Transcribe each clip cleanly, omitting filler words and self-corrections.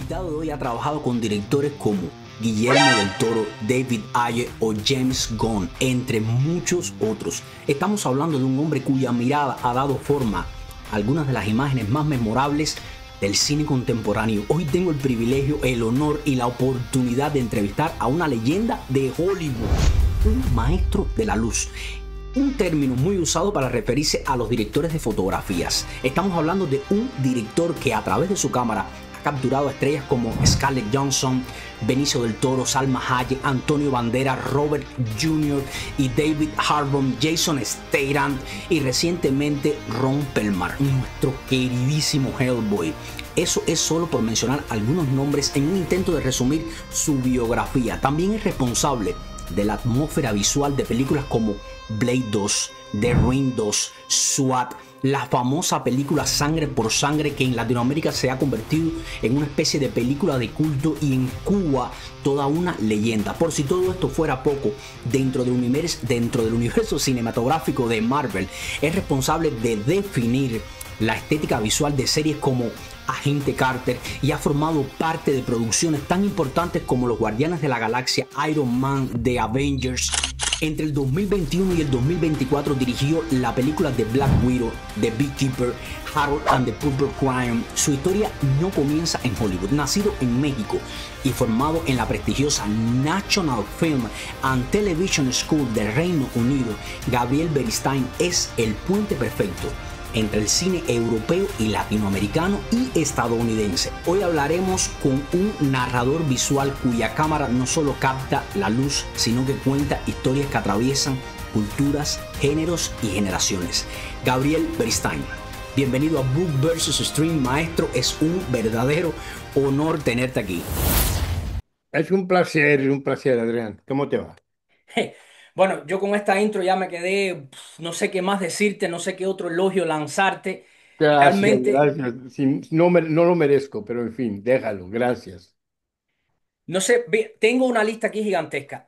invitado de hoy ha trabajado con directores como Guillermo del Toro, David Ayer o James Gunn, entre muchos otros. Estamos hablando de un hombre cuya mirada ha dado forma a algunas de las imágenes más memorables del cine contemporáneo. Hoy tengo el privilegio, el honor y la oportunidad de entrevistar a una leyenda de Hollywood, un maestro de la luz. Un término muy usado para referirse a los directores de fotografías. Estamos hablando de un director que a través de su cámara ha capturado a estrellas como Scarlett Johansson, Benicio del Toro, Salma Hayek, Antonio Banderas, Robert Jr. y David Harbour, Jason Statham y recientemente Ron Perlman, nuestro queridísimo Hellboy. Eso es solo por mencionar algunos nombres en un intento de resumir su biografía. También es responsable de la atmósfera visual de películas como Blade 2, The Ring 2, SWAT, la famosa película Sangre por Sangre, que en Latinoamérica se ha convertido en una especie de película de culto y en Cuba toda una leyenda. Por si todo esto fuera poco, dentro del universo cinematográfico de Marvel, es responsable de definir la estética visual de series como Agente Carter y ha formado parte de producciones tan importantes como Los Guardianes de la Galaxia, Iron Man, The Avengers. Entre el 2021 y el 2024 dirigió la película de Black Widow, The Beekeeper, Harold and the Purple Crayon. Su historia no comienza en Hollywood. Nacido en México y formado en la prestigiosa National Film and Television School del Reino Unido, Gabriel Beristain es el puente perfecto entre el cine europeo y latinoamericano y estadounidense. Hoy hablaremos con un narrador visual cuya cámara no solo capta la luz, sino que cuenta historias que atraviesan culturas, géneros y generaciones. Gabriel Beristain, bienvenido a Book vs. Stream, maestro. Es un verdadero honor tenerte aquí. Es un placer, Adrián. ¿Cómo te va? Bueno, yo con esta intro ya me quedé, no sé qué más decirte, no sé qué otro elogio lanzarte. Gracias, Realmente, gracias. No, no lo merezco, pero en fin, déjalo. Gracias. no sé, tengo una lista aquí gigantesca.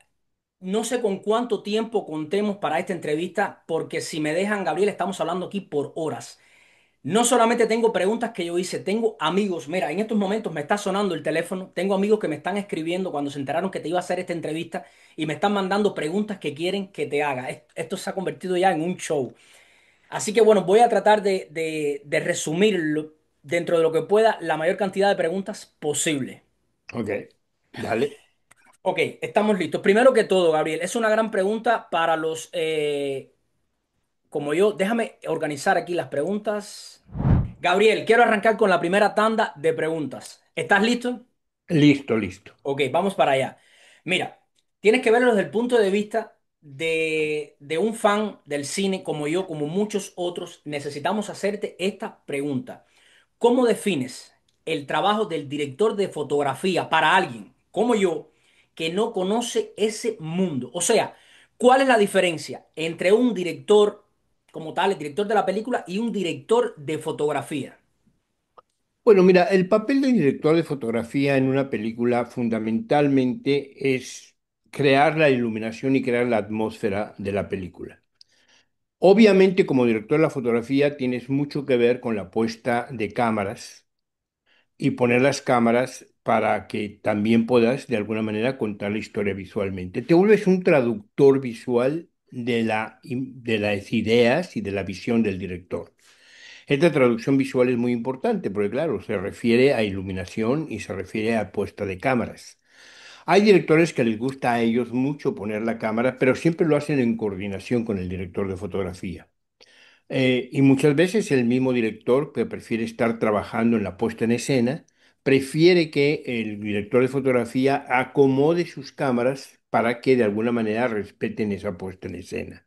No sé con cuánto tiempo contemos para esta entrevista, porque si me dejan, Gabriel, estamos hablando aquí por horas. No solamente tengo preguntas que yo hice, tengo amigos. Mira, en estos momentos me está sonando el teléfono. Tengo amigos que me están escribiendo cuando se enteraron que te iba a hacer esta entrevista y me están mandando preguntas que quieren que te haga. Esto se ha convertido ya en un show. Así que bueno, voy a tratar de resumirlo dentro de lo que pueda la mayor cantidad de preguntas posible. Ok, dale. Ok, estamos listos. Primero que todo, Gabriel, es una gran pregunta para los como yo. Déjame organizar aquí las preguntas. Gabriel, quiero arrancar con la primera tanda de preguntas. ¿Estás listo? Listo, listo. Ok, vamos para allá. Mira, tienes que verlo desde el punto de vista de un fan del cine como yo, como muchos otros. Necesitamos hacerte esta pregunta. ¿Cómo defines el trabajo del director de fotografía para alguien como yo que no conoce ese mundo? O sea, ¿cuál es la diferencia entre un director como tal, el director de la película, y un director de fotografía? Bueno, mira, el papel del director de fotografía en una película fundamentalmente es crear la iluminación y crear la atmósfera de la película. Obviamente, como director de la fotografía, tienes mucho que ver con la puesta de cámaras y poner las cámaras para que también puedas de alguna manera contar la historia visualmente. Te vuelves un traductor visual de las ideas y de la visión del director. Esta traducción visual es muy importante porque, claro, se refiere a iluminación y se refiere a puesta de cámaras. Hay directores que les gusta a ellos mucho poner la cámara, pero siempre lo hacen en coordinación con el director de fotografía. Y muchas veces el mismo director que prefiere estar trabajando en la puesta en escena, prefiere que el director de fotografía acomode sus cámaras para que de alguna manera respeten esa puesta en escena.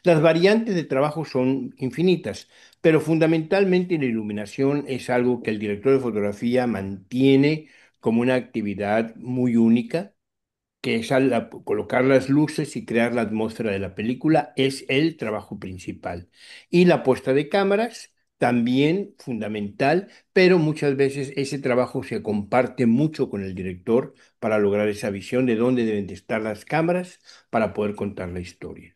Las variantes de trabajo son infinitas, pero fundamentalmente la iluminación es algo que el director de fotografía mantiene como una actividad muy única, que es colocar las luces y crear la atmósfera de la película, es el trabajo principal. Y la puesta de cámaras, también fundamental, pero muchas veces ese trabajo se comparte mucho con el director para lograr esa visión de dónde deben de estar las cámaras para poder contar la historia.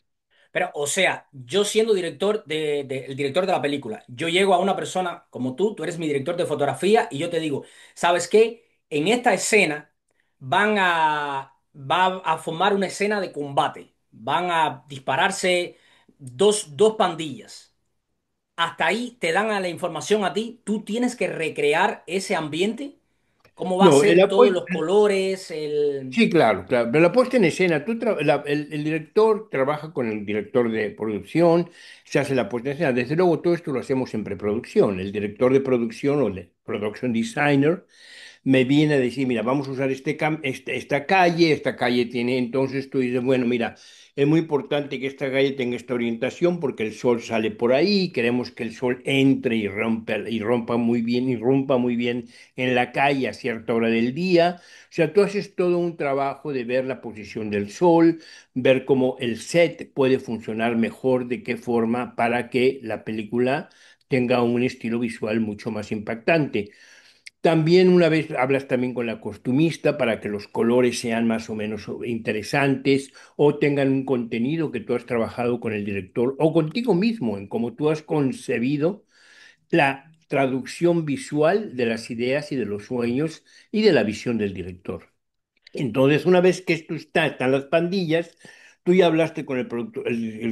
Pero, o sea, yo siendo director el director de la película, yo llego a una persona como tú eres mi director de fotografía y yo te digo, ¿sabes qué? en esta escena va a formar una escena de combate. Van a dispararse dos pandillas. Hasta ahí te dan a la información a ti. Tú tienes que recrear ese ambiente. ¿Cómo va a No, ser todos los colores? El... sí, claro, claro. Pero la puesta en escena, el director trabaja con el director de producción, se hace la puesta en escena. Desde luego, todo esto lo hacemos en preproducción. El director de producción o el production designer me viene a decir, mira, vamos a usar esta calle tiene, entonces tú dices, bueno, mira, es muy importante que esta calle tenga esta orientación porque el sol sale por ahí, queremos que el sol entre y rompa muy bien, irrumpa muy bien en la calle a cierta hora del día. O sea, tú haces todo un trabajo de ver la posición del sol, ver cómo el set puede funcionar mejor, de qué forma, para que la película tenga un estilo visual mucho más impactante. También una vez hablas también con la costumista para que los colores sean más o menos interesantes o tengan un contenido que tú has trabajado con el director o contigo mismo en cómo tú has concebido la traducción visual de las ideas y de los sueños y de la visión del director. Entonces, una vez que esto están las pandillas, tú ya hablaste con el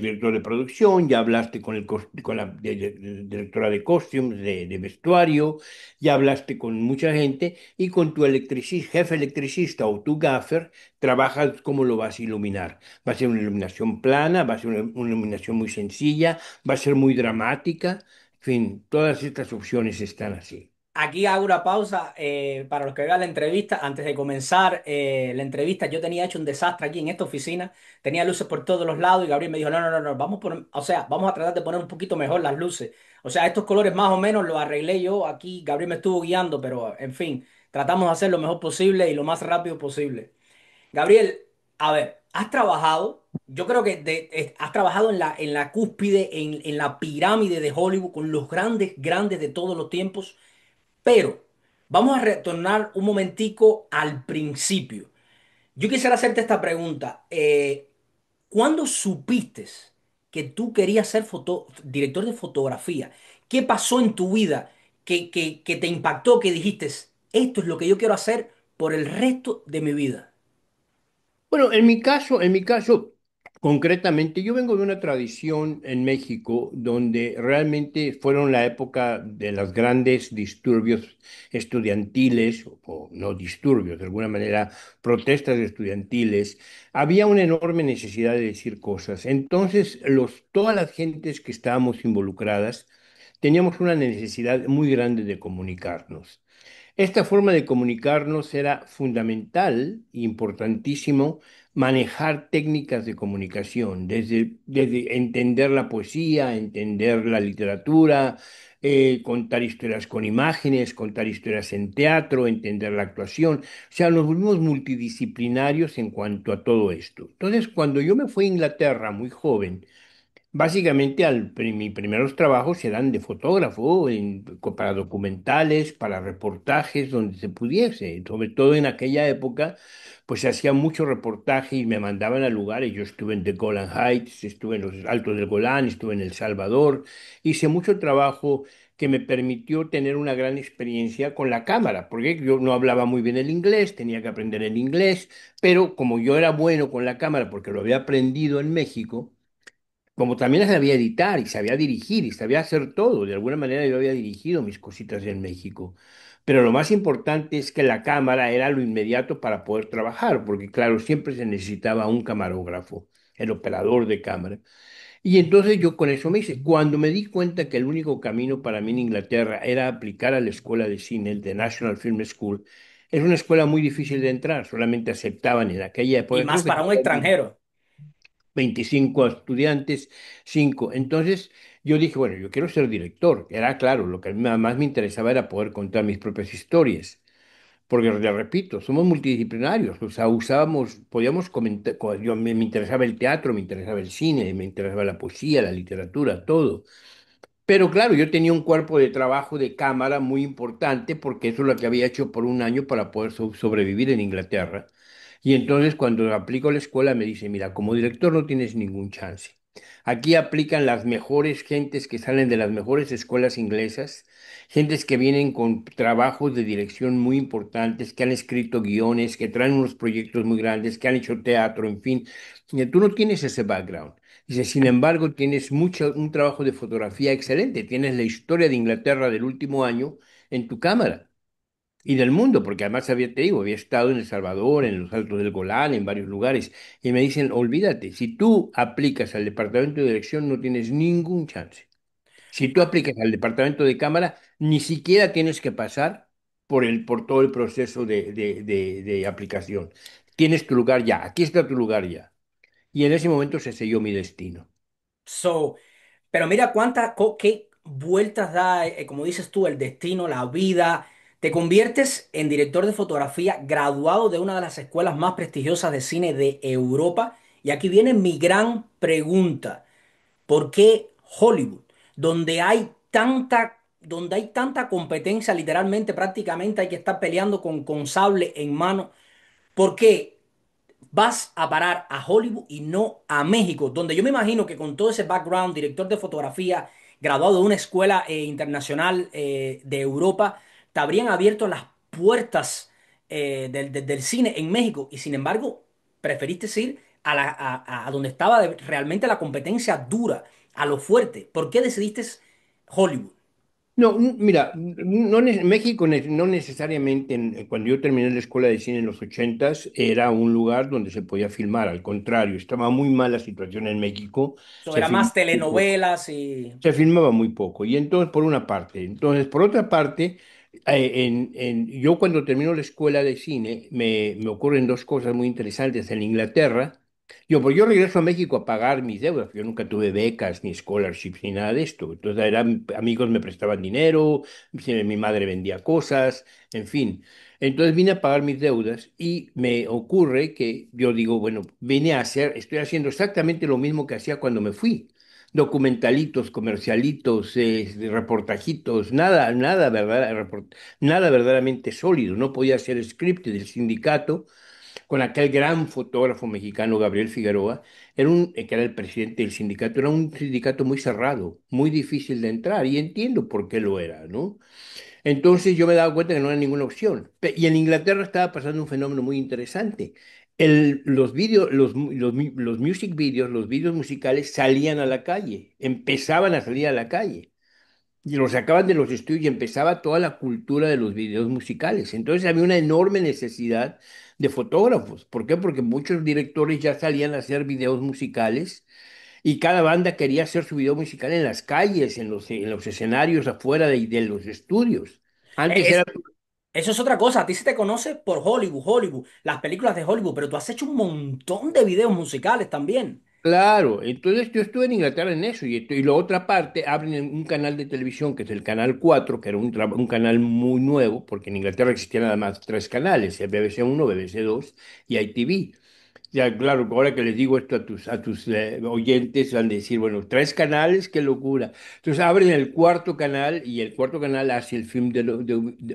director de producción, ya hablaste con, con la directora de costumes, de vestuario, ya hablaste con mucha gente y con tu jefe electricista o tu gaffer, trabajas cómo lo vas a iluminar. Va a ser una iluminación plana, va a ser una iluminación muy sencilla, va a ser muy dramática, en fin, todas estas opciones están así. Aquí hago una pausa para los que vean la entrevista. Antes de comenzar la entrevista, yo tenía hecho un desastre aquí en esta oficina. Tenía luces por todos los lados y Gabriel me dijo, no, no, no, no, vamos, o sea, vamos a tratar de poner un poquito mejor las luces. O sea, estos colores más o menos los arreglé yo aquí. Gabriel me estuvo guiando, pero en fin, tratamos de hacer lo mejor posible y lo más rápido posible. Gabriel, a ver, has trabajado, yo creo que has trabajado en la cúspide, en la pirámide de Hollywood con los grandes, grandes de todos los tiempos. Pero vamos a retornar un momentico al principio. Yo quisiera hacerte esta pregunta. ¿Cuándo supiste que tú querías ser director de fotografía? ¿Qué pasó en tu vida que te impactó, que dijiste, esto es lo que yo quiero hacer por el resto de mi vida? Bueno, en mi caso, concretamente, yo vengo de una tradición en México donde realmente fueron la época de los grandes disturbios estudiantiles, o no disturbios, de alguna manera, protestas estudiantiles. Había una enorme necesidad de decir cosas. Entonces, todas las gentes que estábamos involucradas teníamos una necesidad muy grande de comunicarnos. Esta forma de comunicarnos era fundamental e importantísimo manejar técnicas de comunicación, desde entender la poesía, entender la literatura, contar historias con imágenes, contar historias en teatro, entender la actuación. O sea, nos volvimos multidisciplinarios en cuanto a todo esto. Entonces, cuando yo me fui a Inglaterra muy joven, básicamente, mis primeros trabajos eran de fotógrafo, para documentales, para reportajes, donde se pudiese. Sobre todo en aquella época, pues se hacía mucho reportaje y me mandaban a lugares. Yo estuve en The Golan Heights, estuve en los Altos del Golán, estuve en El Salvador. Hice mucho trabajo que me permitió tener una gran experiencia con la cámara, porque yo no hablaba muy bien el inglés, tenía que aprender el inglés, pero como yo era bueno con la cámara, porque lo había aprendido en México, como también sabía editar y sabía dirigir y sabía hacer todo, de alguna manera yo había dirigido mis cositas en México. Pero lo más importante es que la cámara era lo inmediato para poder trabajar, porque claro, siempre se necesitaba un camarógrafo, el operador de cámara. Y entonces yo con eso me hice. Cuando me di cuenta que el único camino para mí en Inglaterra era aplicar a la escuela de cine, el de National Film School, es una escuela muy difícil de entrar, solamente aceptaban en aquella Y época, creo más que para un todavía extranjero. 25 estudiantes, 5. Entonces yo dije, bueno, yo quiero ser director. Era claro, lo que a mí más me interesaba era poder contar mis propias historias. Porque, le repito, somos multidisciplinarios. O sea, podíamos comentar, me interesaba el teatro, me interesaba el cine, me interesaba la poesía, la literatura, todo. Pero claro, yo tenía un cuerpo de trabajo de cámara muy importante porque eso es lo que había hecho por un año para poder sobrevivir en Inglaterra. Y entonces cuando aplico a la escuela me dice, mira, como director no tienes ningún chance. Aquí aplican las mejores gentes que salen de las mejores escuelas inglesas, gentes que vienen con trabajos de dirección muy importantes, que han escrito guiones, que traen unos proyectos muy grandes, que han hecho teatro, en fin. Tú no tienes ese background. Dice, sin embargo, tienes un trabajo de fotografía excelente. Tienes la historia de Inglaterra del último año en tu cámara. Y del mundo, porque además te digo, había estado en El Salvador, en los Altos del Golán, en varios lugares, y me dicen, olvídate, si tú aplicas al departamento de dirección no tienes ningún chance. Si tú aplicas al departamento de cámara, ni siquiera tienes que pasar por todo el proceso de aplicación. Tienes tu lugar ya, aquí está tu lugar ya. Y en ese momento se selló mi destino. So, pero mira qué vueltas da, como dices tú, el destino, la vida. Te conviertes en director de fotografía graduado de una de las escuelas más prestigiosas de cine de Europa. Y aquí viene mi gran pregunta. ¿Por qué Hollywood? Donde hay tanta competencia, literalmente, prácticamente hay que estar peleando con sable en mano. ¿Por qué vas a parar a Hollywood y no a México? Donde yo me imagino que con todo ese background, director de fotografía, graduado de una escuela internacional de Europa, te habrían abierto las puertas del cine en México. Y sin embargo, preferiste ir a donde estaba realmente la competencia dura, a lo fuerte. ¿Por qué decidiste Hollywood? No, mira, México no necesariamente, cuando yo terminé la escuela de cine en los ochentas, era un lugar donde se podía filmar. Al contrario, estaba muy mal la situación en México. So, Se era más filmaba muy poco. telenovelas y... Se filmaba muy poco. Y entonces, por una parte. Entonces, por otra parte, yo cuando termino la escuela de cine, me ocurren dos cosas muy interesantes. En Inglaterra, pues yo regreso a México a pagar mis deudas. Yo nunca tuve becas, ni scholarships, ni nada de esto. Entonces, amigos me prestaban dinero, mi madre vendía cosas, en fin. Entonces vine a pagar mis deudas y me ocurre que yo digo, bueno, estoy haciendo exactamente lo mismo que hacía cuando me fui, documentalitos, comercialitos, reportajitos, nada verdaderamente sólido. No podía ser script del sindicato con aquel gran fotógrafo mexicano Gabriel Figueroa, que era el presidente del sindicato. Era un sindicato muy cerrado, muy difícil de entrar, y entiendo por qué lo era, ¿no? Entonces yo me daba cuenta que no era ninguna opción. Y en Inglaterra estaba pasando un fenómeno muy interesante. Los videos, los music videos, los videos musicales salían a la calle, empezaban a salir a la calle. Y los sacaban de los estudios y empezaba toda la cultura de los videos musicales. Entonces había una enorme necesidad de fotógrafos. ¿Por qué? Porque muchos directores ya salían a hacer videos musicales y cada banda quería hacer su video musical en las calles, en los escenarios afuera de los estudios. Antes era. Es, eso es otra cosa. A ti se te conoce por Hollywood, las películas de Hollywood, pero tú has hecho un montón de videos musicales también. Claro, entonces yo estuve en Inglaterra en eso, y la otra parte abren un canal de televisión que es el Canal 4, que era un canal muy nuevo, porque en Inglaterra existían nada más tres canales, el BBC 1, BBC 2 y ITV. Ya, claro, ahora que les digo esto a tus oyentes, van a decir, bueno, tres canales, qué locura. Entonces abren el cuarto canal y el cuarto canal hace el film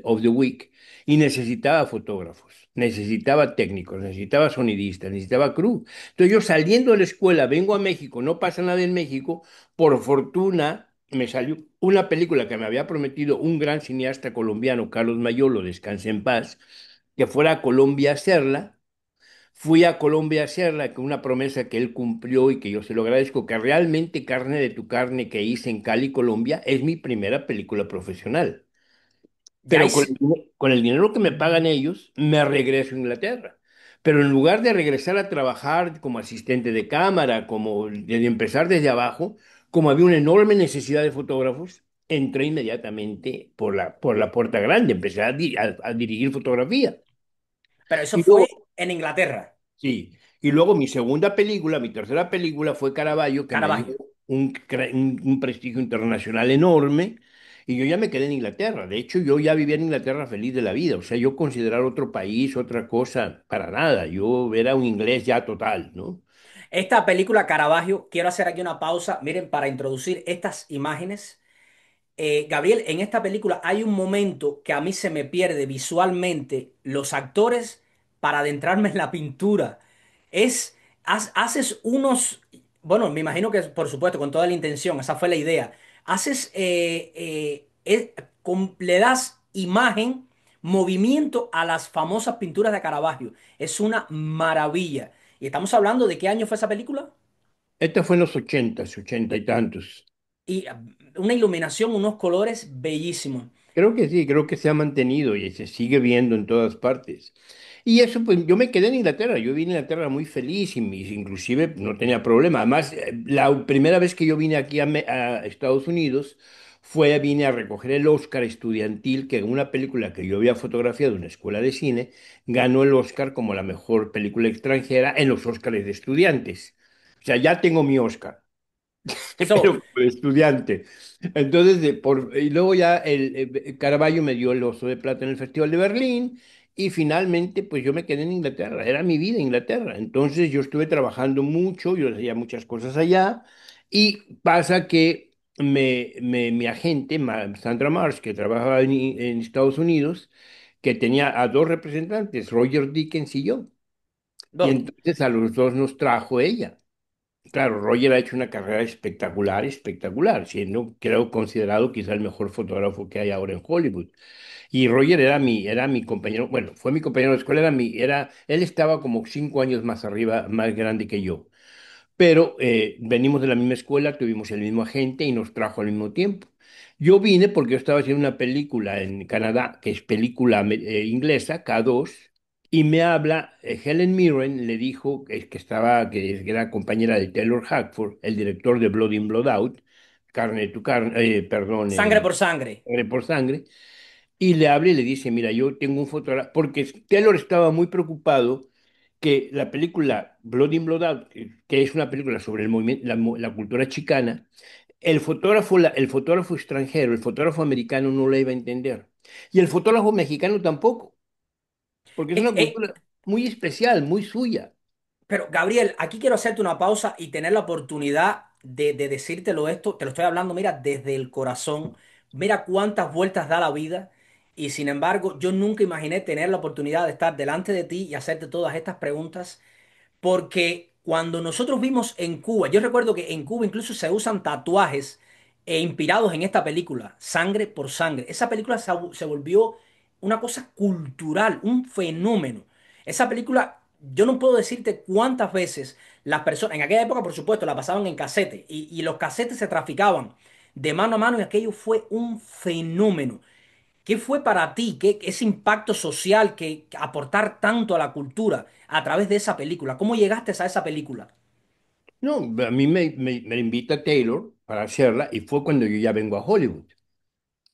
of the week y necesitaba fotógrafos, necesitaba técnicos, necesitaba sonidistas, necesitaba crew. Entonces yo saliendo de la escuela, vengo a México, no pasa nada en México, por fortuna me salió una película que me había prometido un gran cineasta colombiano, Carlos Mayolo, descanse en paz, que fuera a Colombia a hacerla. Fui a Colombia a hacerla con una promesa que él cumplió y que yo se lo agradezco, que realmente Carne de tu carne que hice en Cali, Colombia, es mi primera película profesional. Ya Pero hice. con el dinero que me pagan ellos, me regreso a Inglaterra. Pero en lugar de regresar a trabajar como asistente de cámara, como de empezar desde abajo, como había una enorme necesidad de fotógrafos, entré inmediatamente por la puerta grande, empecé a dirigir fotografía. Pero eso Y fue luego en Inglaterra, Sí, y luego mi tercera película fue Caravaggio, que me dio Caravaggio. un prestigio internacional enorme, y yo ya me quedé en Inglaterra. De hecho, yo ya vivía en Inglaterra feliz de la vida. O sea, yo considerar otro país, otra cosa, para nada. Yo era un inglés ya total, ¿no? Esta película Caravaggio, quiero hacer aquí una pausa, miren, para introducir estas imágenes. Gabriel, en esta película hay un momento que a mí se me pierde visualmente los actores para adentrarme en la pintura. Es, haces unos, Bueno, me imagino que, por supuesto, con toda la intención, esa fue la idea. Haces, le das imagen, movimiento a las famosas pinturas de Caravaggio. Es una maravilla. ¿Y estamos hablando de qué año fue esa película? Esta fue en los ochentas, ochenta y tantos. Y una iluminación, unos colores bellísimos. Creo que sí, creo que se ha mantenido y se sigue viendo en todas partes. Y eso, pues yo me quedé en Inglaterra, yo vine a Inglaterra muy feliz y inclusive no tenía problema. Además, la primera vez que yo vine aquí a Estados Unidos vine a recoger el Oscar estudiantil, que en una película que yo había fotografiado en una escuela de cine, ganó el Oscar como la mejor película extranjera en los Oscars de estudiantes. O sea, ya tengo mi Oscar. So, Pero como estudiante. Entonces, y luego ya Caravaggio me dio el Oso de Plata en el Festival de Berlín y finalmente pues yo me quedé en Inglaterra, era mi vida Inglaterra. Entonces yo estuve trabajando mucho, yo hacía muchas cosas allá y pasa que mi agente, Sandra Marsh, que trabajaba en Estados Unidos, que tenía a dos representantes, Roger Dickens y yo. Y bueno, entonces a los dos nos trajo ella. Claro, Roger ha hecho una carrera espectacular, espectacular, siendo, creo, considerado quizá el mejor fotógrafo que hay ahora en Hollywood. Y Roger era mi compañero, bueno, fue mi compañero de escuela, él estaba como 5 años más arriba, más grande que yo. Pero venimos de la misma escuela, tuvimos el mismo agente y nos trajo al mismo tiempo. Yo vine porque yo estaba haciendo una película en Canadá, que es película inglesa, K2, y me habla Helen Mirren, le dijo que era compañera de Taylor Hackford, el director de Blood In, Blood Out, carne tu carne, perdón, sangre por sangre. sangre por sangre, y le habla y le dice, mira, yo tengo un fotógrafo, porque Taylor estaba muy preocupado que la película Blood In, Blood Out, que es una película sobre el movimiento, la cultura chicana, el fotógrafo extranjero, el fotógrafo americano no la iba a entender. Y el fotógrafo mexicano tampoco, porque es Eh, una eh, cultura muy especial, muy suya. Pero Gabriel, aquí quiero hacerte una pausa y tener la oportunidad de decírtelo esto. Te lo estoy hablando, mira, desde el corazón. Mira cuántas vueltas da la vida. Y sin embargo, yo nunca imaginé tener la oportunidad de estar delante de ti y hacerte todas estas preguntas. Porque cuando nosotros vimos en Cuba, yo recuerdo que en Cuba incluso se usan tatuajes inspirados en esta película, Sangre por Sangre. Esa película se volvió una cosa cultural, un fenómeno. Esa película, yo no puedo decirte cuántas veces las personas, en aquella época por supuesto, la pasaban en casete y los casetes se traficaban de mano a mano y aquello fue un fenómeno. ¿Qué fue para ti? ¿Qué, ese impacto social que aportar tanto a la cultura a través de esa película? ¿Cómo llegaste a esa película? No, a mí me invita Taylor para hacerla y fue cuando yo ya vengo a Hollywood.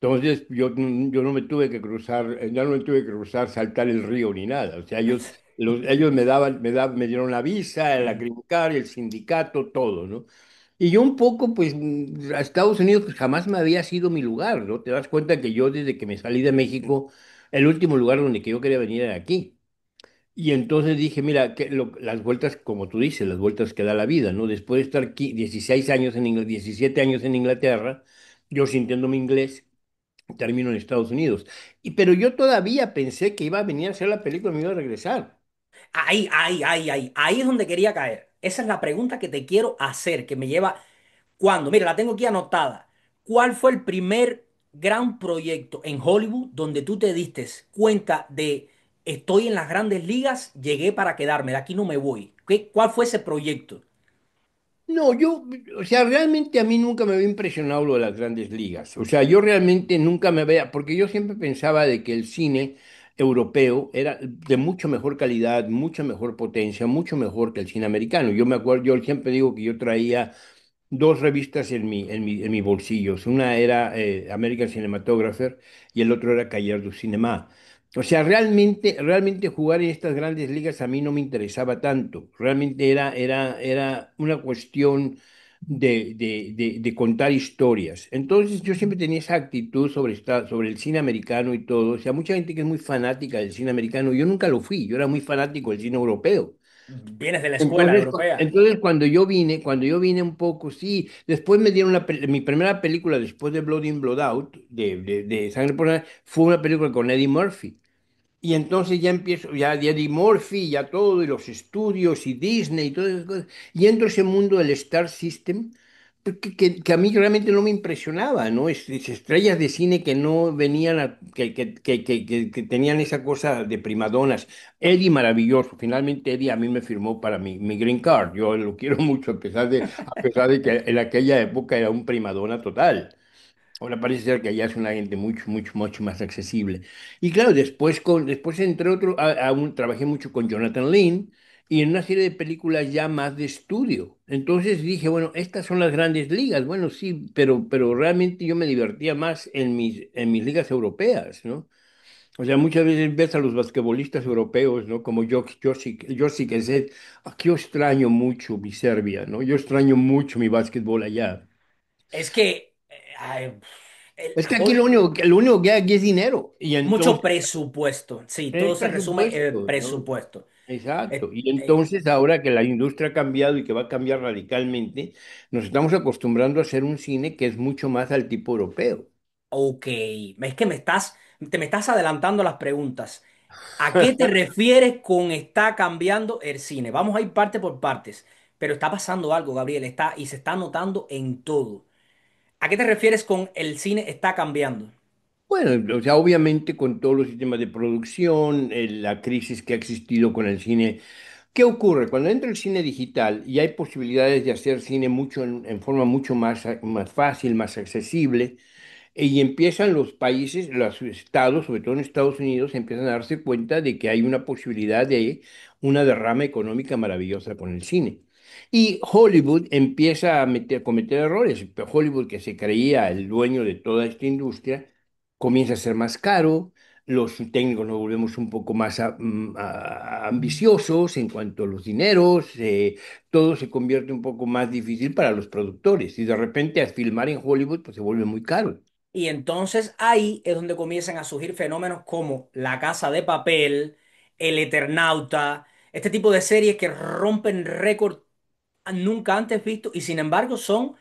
Entonces yo no me tuve que cruzar, ya no me tuve que cruzar, saltar el río ni nada. O sea, ellos me dieron la visa, la green card, el sindicato, todo, ¿no? Y yo un poco, pues, a Estados Unidos pues, jamás me había sido mi lugar, ¿no? Te das cuenta que yo desde que me salí de México, el último lugar donde que yo quería venir era aquí. Y entonces dije, mira, las vueltas, como tú dices, las vueltas que da la vida, ¿no? Después de estar aquí 16 años 17 años en Inglaterra, yo sintiendo mi inglés, termino en Estados Unidos. Pero yo todavía pensé que iba a venir a hacer la película y me iba a regresar. Ahí es donde quería caer. Esa es la pregunta que te quiero hacer, que me lleva, ¿cuándo? Mira, la tengo aquí anotada. ¿Cuál fue el primer gran proyecto en Hollywood donde tú te diste cuenta de estoy en las grandes ligas, llegué para quedarme, de aquí no me voy? ¿Cuál fue ese proyecto? No, o sea, realmente a mí nunca me había impresionado lo de las grandes ligas. O sea, yo realmente nunca me había, porque yo siempre pensaba de que el cine europeo era de mucho mejor calidad, mucha mejor potencia, mucho mejor que el cine americano. Yo me acuerdo, yo siempre digo que yo traía dos revistas en mi bolsillo. Una era American Cinematographer y el otro era Cahiers du Cinéma. O sea, realmente jugar en estas grandes ligas a mí no me interesaba tanto. Realmente era una cuestión de contar historias. Entonces yo siempre tenía esa actitud sobre el cine americano y todo. O sea, mucha gente que es muy fanática del cine americano, yo nunca lo fui, yo era muy fanático del cine europeo. Vienes de la escuela Entonces, europea. entonces cuando yo vine un poco, sí, después me dieron mi primera película después de Blood In, Blood Out, de Sangre por Sangre, fue una película con Eddie Murphy. Y entonces ya empiezo, ya Eddie Murphy, ya todo, y los estudios, y Disney, y todas esas cosas. Y entro a ese mundo del Star System, pues, que a mí realmente no me impresionaba, ¿no? Estrellas de cine que no venían, que tenían esa cosa de primadonas. Eddie maravilloso, finalmente Eddie a mí me firmó para mi green card. Yo lo quiero mucho, a pesar de que en aquella época era un primadona total. Ahora parece ser que allá es una gente mucho, mucho, mucho más accesible. Y claro, después entre otros, trabajé mucho con Jonathan Lynn y en una serie de películas ya más de estudio. Entonces dije, bueno, estas son las grandes ligas. Bueno, sí, pero realmente yo me divertía más en mis ligas europeas, ¿no? O sea, muchas veces ves a los basquetbolistas europeos, ¿no? Como Josic Ezeli. Yo extraño mucho mi Serbia, ¿no? Yo extraño mucho mi básquetbol allá. Es que Es que aquí lo único que hay aquí es dinero. Y mucho entonces, presupuesto, sí, todo es se resume en presupuesto, ¿no? presupuesto. Exacto. Eh, Y eh, entonces, ahora que la industria ha cambiado y que va a cambiar radicalmente, nos estamos acostumbrando a hacer un cine que es mucho más al tipo europeo. ok, es que te me estás adelantando las preguntas. ¿A qué te refieres con está cambiando el cine? Vamos a ir parte por partes, pero está pasando algo, Gabriel, y se está notando en todo. ¿A qué te refieres con el cine está cambiando? Bueno, o sea, obviamente con todos los sistemas de producción, la crisis que ha existido con el cine. ¿Qué ocurre? Cuando entra el cine digital y hay posibilidades de hacer cine mucho en forma mucho más fácil, más accesible. Y empiezan los países, los estados, sobre todo en Estados Unidos, empiezan a darse cuenta de que hay una posibilidad de una derrama económica maravillosa con el cine. Y Hollywood empieza a cometer errores. Pero Hollywood, que se creía el dueño de toda esta industria, comienza a ser más caro. Los técnicos nos volvemos un poco más ambiciosos en cuanto a los dineros. Todo se convierte un poco más difícil para los productores. Y de repente, a filmar en Hollywood, pues se vuelve muy caro. Y entonces ahí es donde comienzan a surgir fenómenos como La Casa de Papel, El Eternauta, este tipo de series que rompen récord nunca antes vistos y sin embargo son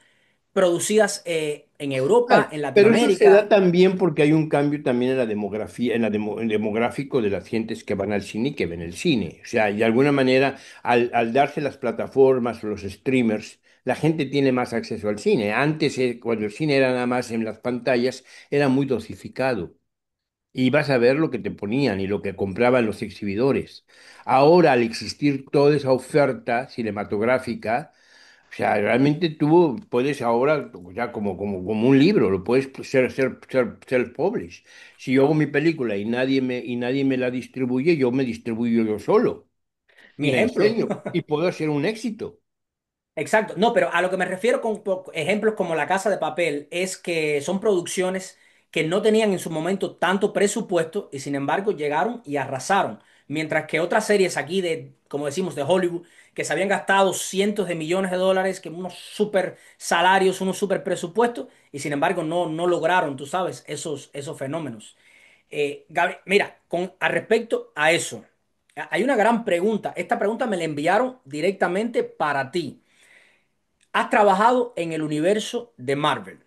producidas en Claro, Europa, en pero eso se da Latinoamérica. también porque hay un cambio también en la demografía, en el demográfico de las gentes que van al cine y que ven el cine. O sea, de alguna manera, al darse las plataformas, los streamers, la gente tiene más acceso al cine. Antes, cuando el cine era nada más en las pantallas, era muy dosificado. Y ibas a ver lo que te ponían y lo que compraban los exhibidores. Ahora, al existir toda esa oferta cinematográfica, o sea, realmente tú puedes ahora, ya como un libro, lo puedes ser self-publish. Si yo hago mi película y nadie me la distribuye, yo me distribuyo yo solo Mi y la ejemplo. enseño y puedo hacer un éxito. Exacto, no, pero a lo que me refiero con ejemplos como La Casa de Papel es que son producciones que no tenían en su momento tanto presupuesto y sin embargo llegaron y arrasaron. Mientras que otras series aquí de, como decimos, de Hollywood, que se habían gastado cientos de millones de dólares, que unos super salarios, unos super presupuestos y sin embargo no lograron, tú sabes, esos fenómenos. Mira, al respecto a eso, hay una gran pregunta. Esta pregunta me la enviaron directamente para ti. Has trabajado en el universo de Marvel.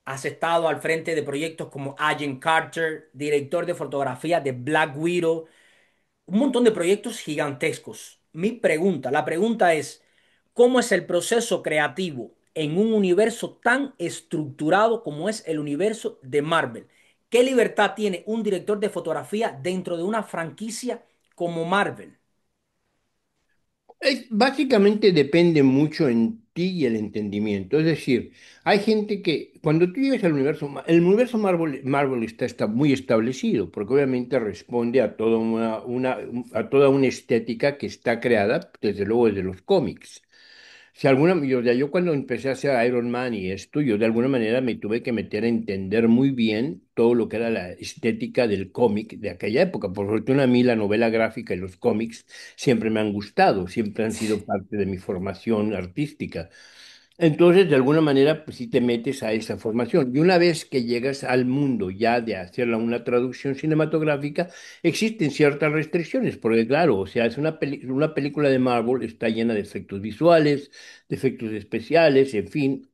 Has estado al frente de proyectos como Agent Carter, director de fotografía de Black Widow, un montón de proyectos gigantescos. La pregunta es, ¿cómo es el proceso creativo en un universo tan estructurado como es el universo de Marvel? ¿Qué libertad tiene un director de fotografía dentro de una franquicia como Marvel? Básicamente depende mucho en ti y el entendimiento. Es decir, hay gente que cuando tú llegas al universo, el universo Marvel está muy establecido, porque obviamente responde a toda una estética que está creada, desde luego, desde los cómics. Si yo cuando empecé a hacer Iron Man y esto, yo de alguna manera me tuve que meter a entender muy bien todo lo que era la estética del cómic de aquella época. Por fortuna, a mí la novela gráfica y los cómics siempre me han gustado, siempre han sido parte de mi formación artística. Entonces, de alguna manera, pues sí te metes a esa formación. Y una vez que llegas al mundo ya de hacerla una traducción cinematográfica, existen ciertas restricciones, porque claro, o sea, una película de Marvel está llena de efectos visuales, de efectos especiales, en fin.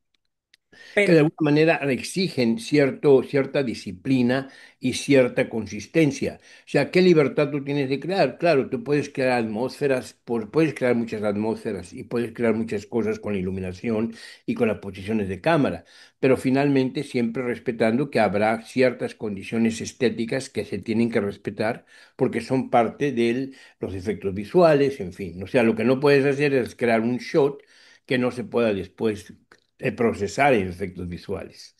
que de Pero, alguna manera exigen cierta disciplina y cierta consistencia. O sea, ¿qué libertad tú tienes de crear? Claro, tú puedes crear atmósferas, puedes crear muchas atmósferas y puedes crear muchas cosas con la iluminación y con las posiciones de cámara, pero finalmente siempre respetando que habrá ciertas condiciones estéticas que se tienen que respetar porque son parte de los efectos visuales, en fin. O sea, lo que no puedes hacer es crear un shot que no se pueda después procesar en efectos visuales.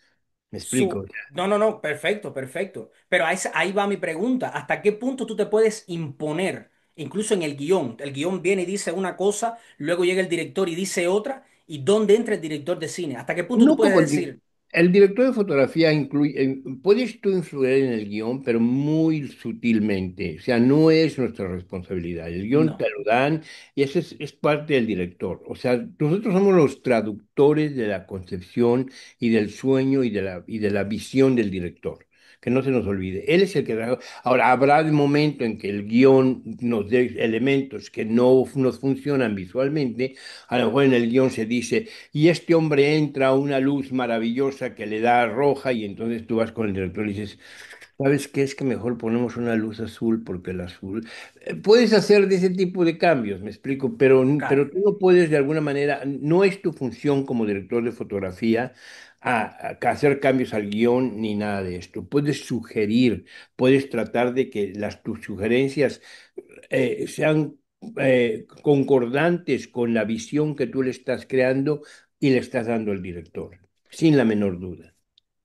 ¿Me explico? no, no, no, perfecto, perfecto. Pero ahí va mi pregunta. ¿Hasta qué punto tú te puedes imponer, incluso en el guión? El guión viene y dice una cosa, luego llega el director y dice otra, ¿y dónde entra el director de cine? ¿Hasta qué punto tú No puedes como decir, el director de fotografía incluye, puedes tú influir en el guión, pero muy sutilmente. O sea, no es nuestra responsabilidad. El guión te no? lo dan y eso es parte del director. O sea, nosotros somos los traductores de la concepción y del sueño y de la visión del director. Que no se nos olvide. Él es el que... Ahora, habrá el momento en que el guión nos dé elementos que no nos funcionan visualmente. A lo mejor en el guión se dice y este hombre entra a una luz maravillosa que le da roja y entonces tú vas con el director y dices, ¿sabes qué? Es que mejor ponemos una luz azul porque el azul... Puedes hacer de ese tipo de cambios, me explico, pero Claro. tú no puedes de alguna manera, no es tu función como director de fotografía a hacer cambios al guión ni nada de esto. Puedes sugerir, puedes tratar de que tus sugerencias sean concordantes con la visión que tú le estás creando y le estás dando al director, sin la menor duda.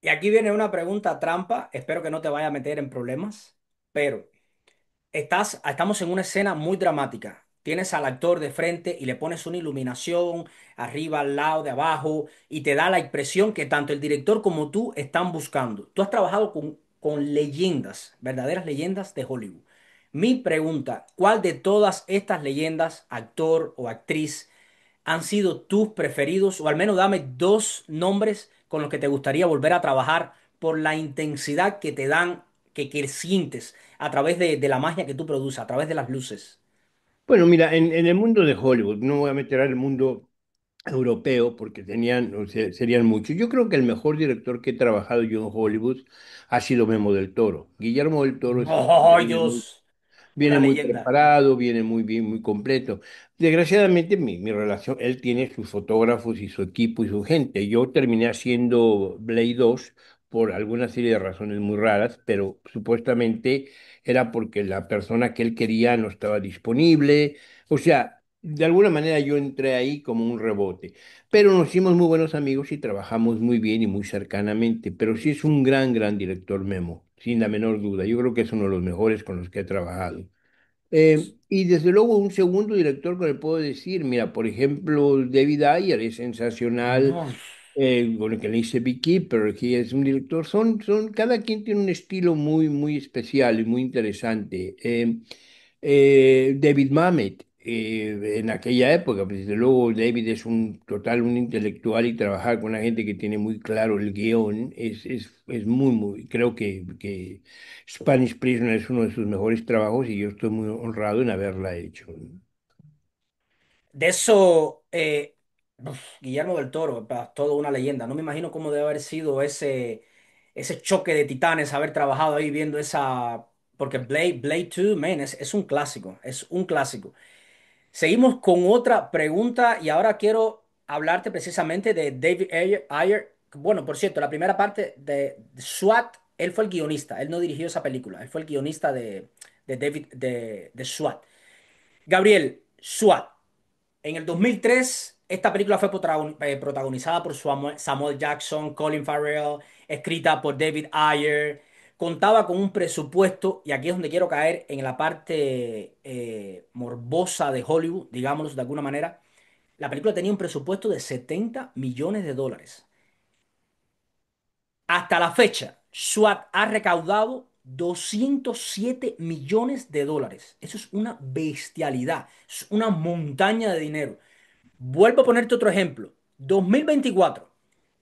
Y aquí viene una pregunta trampa, espero que no te vaya a meter en problemas, pero estamos en una escena muy dramática. Tienes al actor de frente y le pones una iluminación arriba, al lado, de abajo, y te da la impresión que tanto el director como tú están buscando. Tú has trabajado con leyendas, verdaderas leyendas de Hollywood. Mi pregunta, ¿cuál de todas estas leyendas, actor o actriz, han sido tus preferidos? O al menos dame dos nombres con los que te gustaría volver a trabajar por la intensidad que te dan, que sientes a través de la magia que tú produces, a través de las luces. Bueno, mira, en el mundo de Hollywood, no voy a meter al mundo europeo porque o sea, serían muchos. Yo creo que el mejor director que he trabajado yo en Hollywood ha sido Memo del Toro. Guillermo del Toro es un ¡Oh, viene muy Dios! Una Viene muy leyenda. preparado, viene muy bien, muy completo. Desgraciadamente, mi relación, él tiene sus fotógrafos y su equipo y su gente. Yo terminé haciendo Blade 2 por alguna serie de razones muy raras, pero supuestamente era porque la persona que él quería no estaba disponible. O sea, de alguna manera yo entré ahí como un rebote. Pero nos hicimos muy buenos amigos y trabajamos muy bien y muy cercanamente. Pero sí es un gran, gran director Memo, sin la menor duda. Yo creo que es uno de los mejores con los que he trabajado. Y desde luego un segundo director que le puedo decir, mira, por ejemplo, David Ayer es sensacional, No. con el que le hice Beekeeper, que es un director, cada quien tiene un estilo muy, muy especial y muy interesante. David Mamet, en aquella época, pues desde luego David es un intelectual y trabajar con una gente que tiene muy claro el guión es muy, muy, creo que Spanish Prisoner es uno de sus mejores trabajos y yo estoy muy honrado en haberla hecho. De eso, Guillermo del Toro, toda una leyenda. No me imagino cómo debe haber sido ese choque de titanes, haber trabajado ahí viendo esa... Porque Blade 2, man, es un clásico, es un clásico. Seguimos con otra pregunta y ahora quiero hablarte precisamente de David Ayer. Bueno, por cierto, la primera parte de SWAT, él fue el guionista, él no dirigió esa película, él fue el guionista de SWAT. Gabriel, SWAT. En el 2003, esta película fue protagonizada por Samuel Jackson, Colin Farrell, escrita por David Ayer. Contaba con un presupuesto, y aquí es donde quiero caer en la parte morbosa de Hollywood, digámoslo de alguna manera. La película tenía un presupuesto de 70 millones de dólares. Hasta la fecha, SWAT ha recaudado 207 millones de dólares. Eso es una bestialidad, es una montaña de dinero. Vuelvo a ponerte otro ejemplo. 2024.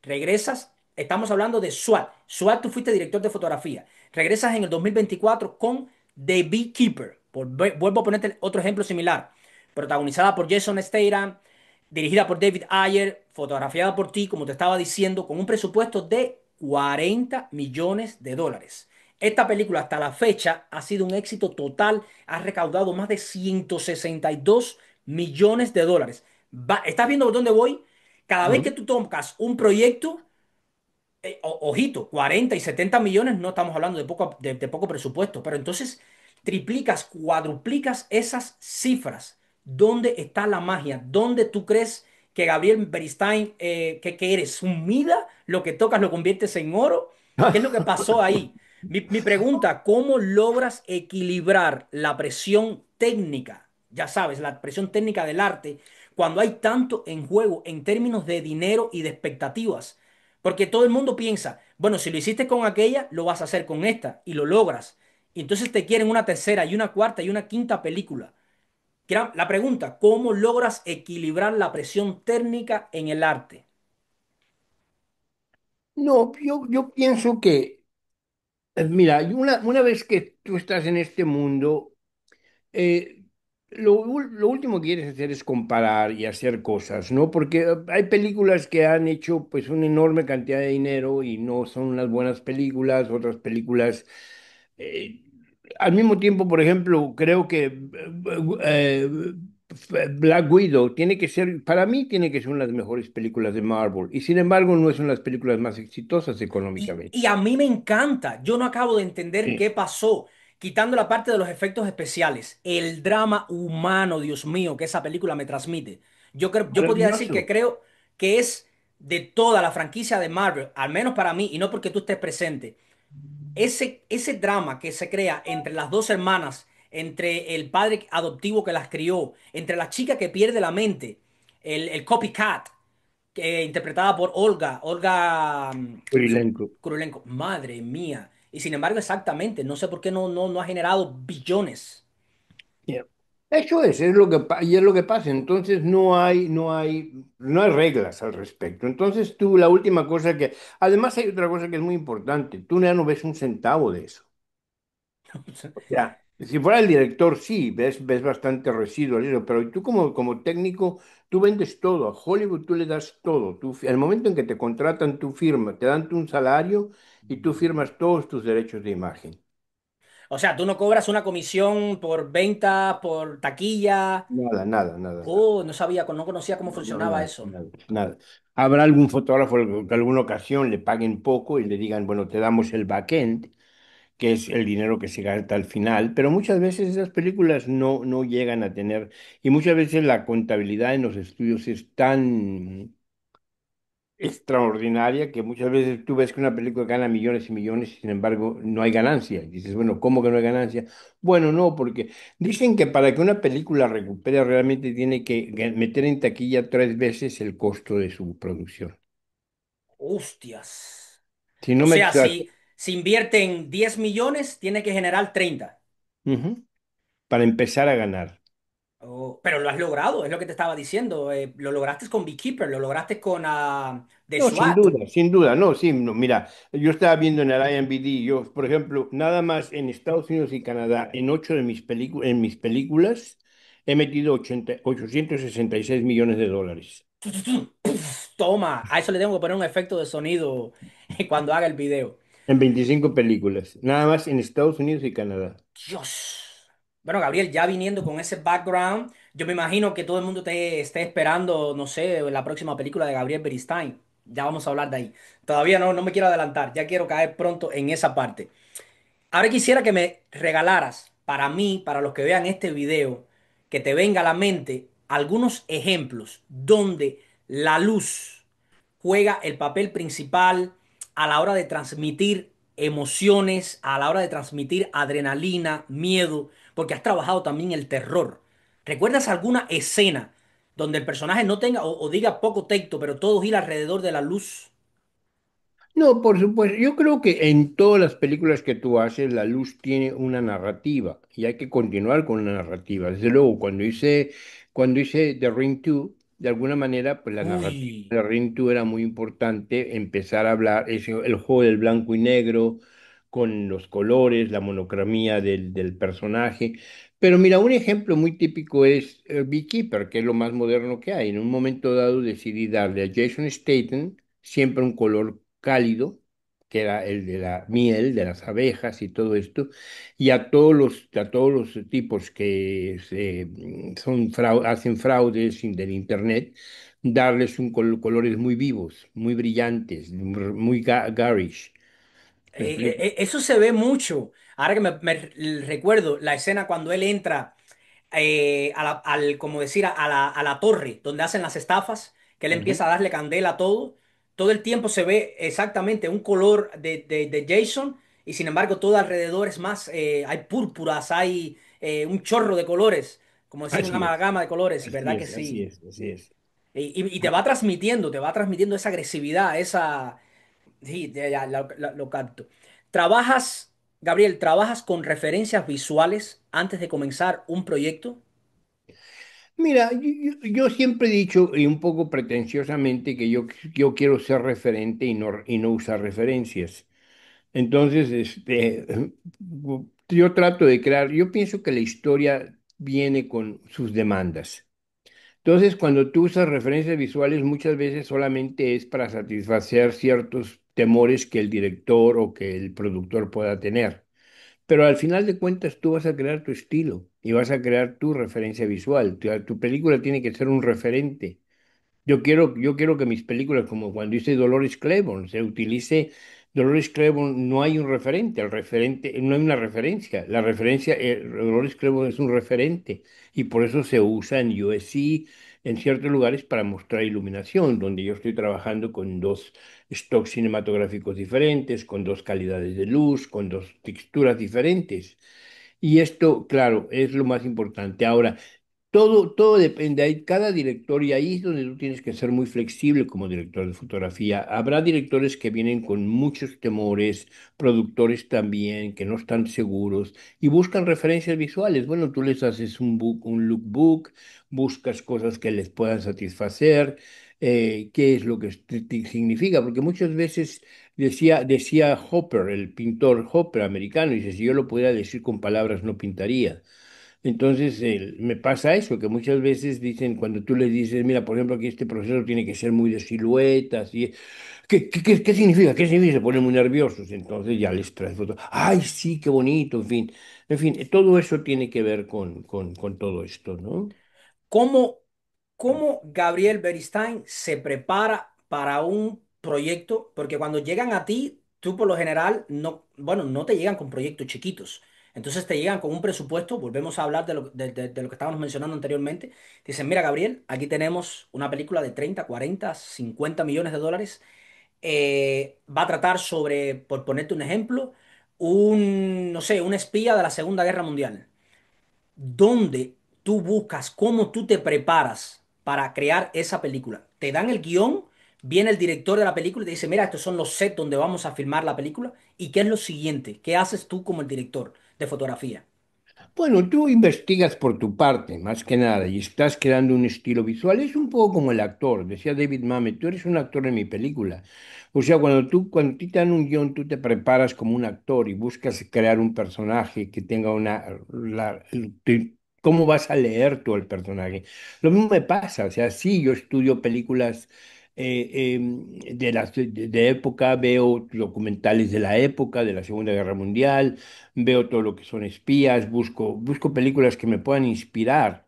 Regresas, estamos hablando de SWAT. SWAT, tú fuiste director de fotografía. Regresas en el 2024 con The Beekeeper. Vuelvo a ponerte otro ejemplo similar. Protagonizada por Jason Statham. dirigida por David Ayer, fotografiada por ti, como te estaba diciendo, con un presupuesto de 40 millones de dólares. Esta película hasta la fecha ha sido un éxito total, ha recaudado más de 162 millones de dólares. ¿Estás viendo por dónde voy? Cada vez que Ujú. tú tocas un proyecto, ojito, 40 y 70 millones, no estamos hablando de poco presupuesto, pero entonces triplicas, cuadruplicas esas cifras. ¿Dónde está la magia? ¿Dónde tú crees que Gabriel Beristain, que eres un Mida, lo que tocas lo conviertes en oro? ¿Qué es lo que pasó ahí? Mi pregunta, ¿cómo logras equilibrar la presión técnica? Ya sabes, la presión técnica del arte, cuando hay tanto en juego en términos de dinero y de expectativas. Porque todo el mundo piensa, bueno, si lo hiciste con aquella, lo vas a hacer con esta y lo logras. Y entonces te quieren una tercera y una cuarta y una quinta película. La pregunta, ¿cómo logras equilibrar la presión técnica en el arte? No, yo pienso que, mira, una vez que tú estás en este mundo, eh, lo último que quieres hacer es comparar y hacer cosas, ¿no? Porque hay películas que han hecho pues una enorme cantidad de dinero y no son unas buenas películas, otras películas. eh, Al mismo tiempo, por ejemplo, creo que Black Widow tiene que ser, para mí tiene que ser una de las mejores películas de Marvel y sin embargo no es una de las películas más exitosas económicamente. Y a mí me encanta. Yo no acabo de entender Sí. qué pasó. Quitando la parte de los efectos especiales, el drama humano, Dios mío, que esa película me transmite. Yo podría decir que Maravilloso. creo que es de toda la franquicia de Marvel, al menos para mí, y no porque tú estés presente, ese drama que se crea entre las dos hermanas, entre el padre adoptivo que las crió, entre la chica que pierde la mente, el copycat, interpretada por Olga Kurilenko. Kurylenko. Madre mía. Y sin embargo, exactamente, no sé por qué no ha generado billones. Ya. Eso es lo que y es lo que pasa. Entonces no hay reglas al respecto. Entonces tú, la última cosa que, además hay otra cosa que es muy importante. Tú ya no ves un centavo de eso. Ya. Si fuera el director, sí, ves bastante residuos, y eso, pero tú como técnico, tú vendes todo. A Hollywood tú le das todo. Al momento en que te contratan, tú firmas, te dan un salario y tú firmas todos tus derechos de imagen. O sea, tú no cobras una comisión por venta, por taquilla. Nada, nada, nada, nada. Oh, no sabía, no conocía cómo No, no, funcionaba nada, eso. nada, nada. Habrá algún fotógrafo que alguna ocasión le paguen poco y le digan, bueno, te damos el backend, que es el dinero que se gasta al final, pero muchas veces esas películas no llegan a tener, y muchas veces la contabilidad en los estudios es tan extraordinaria que muchas veces tú ves que una película gana millones y millones y sin embargo no hay ganancia. Y dices, bueno, ¿cómo que no hay ganancia? Bueno, no, porque dicen que para que una película recupere realmente tiene que meter en taquilla 3 veces el costo de su producción. Hostias. Si no O sea, metes si invierten 10 millones, tiene que generar 30. Ujú, para empezar a ganar. Oh, pero lo has logrado, es lo que te estaba diciendo. Lo lograste con Beekeeper, lo lograste con The No, SWAT. sin duda, no, sí, no, mira, yo estaba viendo en el IMDb, yo, por ejemplo, nada más en Estados Unidos y Canadá, en 8 de mis películas, he metido 866 millones de dólares. Toma, a eso le tengo que poner un efecto de sonido cuando haga el video. En 25 películas, nada más en Estados Unidos y Canadá. Dios. Bueno, Gabriel, ya viniendo con ese background, yo me imagino que todo el mundo te esté esperando, no sé, la próxima película de Gabriel Beristain. Ya vamos a hablar de ahí. Todavía no me quiero adelantar, ya quiero caer pronto en esa parte. Ahora quisiera que me regalaras para mí, para los que vean este video, que te venga a la mente algunos ejemplos donde la luz juega el papel principal a la hora de transmitir emociones, a la hora de transmitir adrenalina, miedo, porque has trabajado también el terror. ¿Recuerdas alguna escena donde el personaje no tenga o diga poco texto, pero todo gira alrededor de la luz? No, por supuesto, yo creo que en todas las películas que tú haces, la luz tiene una narrativa y hay que continuar con la narrativa. Desde luego, cuando hice The Ring 2, de alguna manera, pues la narrativa Uy, de The Ring 2 era muy importante, empezar a hablar, el juego del blanco y negro, con los colores, la monocromía del personaje. Pero mira, un ejemplo muy típico es Beekeeper, que es lo más moderno que hay. En un momento dado decidí darle a Jason Statham siempre un color cálido, que era el de la miel, de las abejas y todo esto, y a todos los tipos que hacen fraudes del Internet, darles colores muy vivos, muy brillantes, muy garish. ¿Me explico? Eso se ve mucho. Ahora que me recuerdo la escena cuando él entra como decir, a la torre donde hacen las estafas, que él Ujú. empieza a darle candela a todo. Todo el tiempo se ve exactamente un color de Jason y sin embargo todo alrededor es más, hay púrpuras, hay un chorro de colores, como decir, una Así es, amalgama de colores, así ¿verdad que es, así sí? es, así es. Y te va transmitiendo esa agresividad, esa... Sí, ya lo capto. ¿Trabajas, Gabriel, trabajas con referencias visuales antes de comenzar un proyecto? Mira, yo siempre he dicho, y un poco pretenciosamente, que yo quiero ser referente y no usar referencias. Entonces, yo trato de crear, yo pienso que la historia viene con sus demandas. Entonces, cuando tú usas referencias visuales, muchas veces solamente es para satisfacer ciertos temores que el director o que el productor pueda tener. Pero al final de cuentas tú vas a crear tu estilo y vas a crear tu referencia visual. Tu película tiene que ser un referente. Yo quiero que mis películas, como cuando hice Dolores Claiborne, se utilice Dolores Claiborne, no hay un referente, el referente, no hay una referencia. La referencia, Dolores Claiborne es un referente y por eso se usa en USC, en ciertos lugares para mostrar iluminación, donde yo estoy trabajando con dos stocks cinematográficos diferentes, con dos calidades de luz, con dos texturas diferentes. Y esto, claro, es lo más importante. Ahora, todo depende, hay cada director y ahí es donde tú tienes que ser muy flexible como director de fotografía. Habrá directores que vienen con muchos temores, productores también que no están seguros y buscan referencias visuales. Bueno, tú les haces un lookbook, buscas cosas que les puedan satisfacer, qué es lo que significa, porque muchas veces decía Hopper, el pintor Hopper americano, dice, si yo lo pudiera decir con palabras no pintaría. Entonces, me pasa eso, que muchas veces dicen, cuando tú les dices, mira, por ejemplo, aquí este proceso tiene que ser muy de siluetas, y ¿qué significa? ¿Qué significa? Se ponen muy nerviosos, entonces ya les traes fotos. Ay, sí, qué bonito, en fin, todo eso tiene que ver con todo esto, ¿no? ¿Cómo, cómo Gabriel Beristain se prepara para un proyecto? Porque cuando llegan a ti, tú por lo general no, bueno, no te llegan con proyectos chiquitos. Entonces te llegan con un presupuesto, volvemos a hablar de lo que estábamos mencionando anteriormente. Dicen, mira, Gabriel, aquí tenemos una película de 30, 40, 50 millones de dólares. Va a tratar sobre, por ponerte un ejemplo, no sé, un espía de la Segunda Guerra Mundial. ¿Dónde tú buscas, cómo tú te preparas para crear esa película? Te dan el guión, viene el director de la película y te dice, mira, estos son los sets donde vamos a filmar la película. ¿Y qué es lo siguiente? ¿Qué haces tú como el director de fotografía? Bueno, tú investigas por tu parte, más que nada, y estás creando un estilo visual. Es un poco como el actor, decía David Mamet, tú eres un actor en mi película. O sea, cuando a ti te dan un guión, tú te preparas como un actor y buscas crear un personaje que tenga ¿cómo vas a leer tú el personaje? Lo mismo me pasa, o sea, sí, yo estudio películas de época, veo documentales de la época, de la Segunda Guerra Mundial, veo todo lo que son espías, busco películas que me puedan inspirar.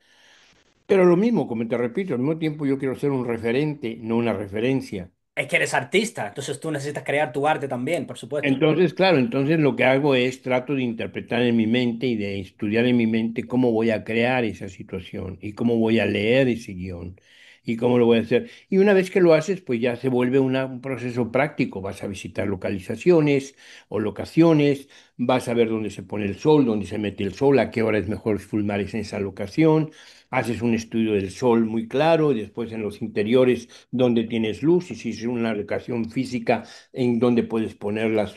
Pero lo mismo, como te repito, al mismo tiempo yo quiero ser un referente, no una referencia. Es que eres artista, entonces tú necesitas crear tu arte también, por supuesto. Entonces, claro, entonces lo que hago es trato de interpretar en mi mente y de estudiar en mi mente cómo voy a crear esa situación y cómo voy a leer ese guión y cómo lo voy a hacer. Y una vez que lo haces, pues ya se vuelve un proceso práctico. Vas a visitar localizaciones o locaciones, vas a ver dónde se pone el sol, dónde se mete el sol, a qué hora es mejor filmar en esa locación. Haces un estudio del sol muy claro, y después en los interiores donde tienes luz y si es una locación física en donde puedes poner las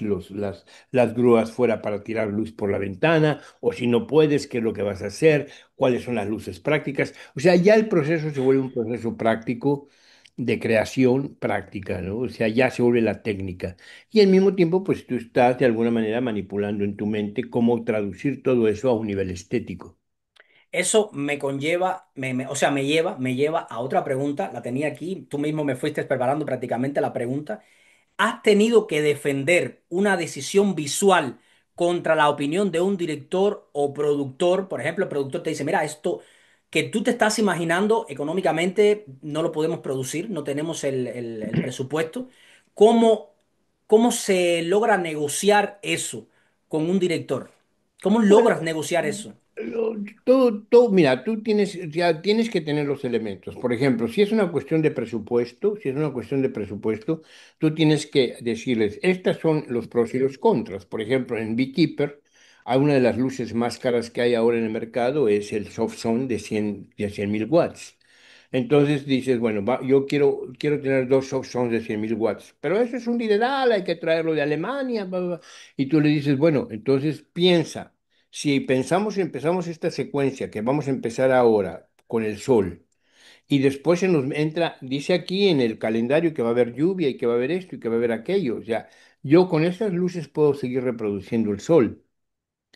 grúas fuera para tirar luz por la ventana, o si no puedes, qué es lo que vas a hacer, cuáles son las luces prácticas. O sea, ya el proceso se vuelve un proceso práctico de creación práctica, ¿no? O sea, ya se vuelve la técnica. Y al mismo tiempo, pues tú estás de alguna manera manipulando en tu mente cómo traducir todo eso a un nivel estético. Eso me conlleva, o sea, me lleva a otra pregunta, la tenía aquí, tú mismo me fuiste preparando prácticamente la pregunta. ¿Has tenido que defender una decisión visual contra la opinión de un director o productor? Por ejemplo, el productor te dice, mira, esto que tú te estás imaginando económicamente no lo podemos producir, no tenemos el presupuesto. ¿Cómo, cómo se logra negociar eso con un director? ¿Cómo Bueno, logras negociar eso? mira, tú tienes, ya tienes que tener los elementos. Por ejemplo, si es una cuestión de presupuesto, si es una cuestión de presupuesto, tú tienes que decirles, estas son los pros y los contras. Por ejemplo, en Beekeeper, hay una de las luces más caras que hay ahora en el mercado es el Soft Zone de 100.000 watts. Entonces dices, bueno, yo quiero tener dos Soft Zones de 100.000 watts, pero eso es un dineral, hay que traerlo de Alemania, bla, bla, bla. Y tú le dices, bueno, entonces piensa. Si pensamos y empezamos esta secuencia que vamos a empezar ahora con el sol y después se nos entra, dice aquí en el calendario que va a haber lluvia y que va a haber esto y que va a haber aquello, o sea, yo con esas luces puedo seguir reproduciendo el sol.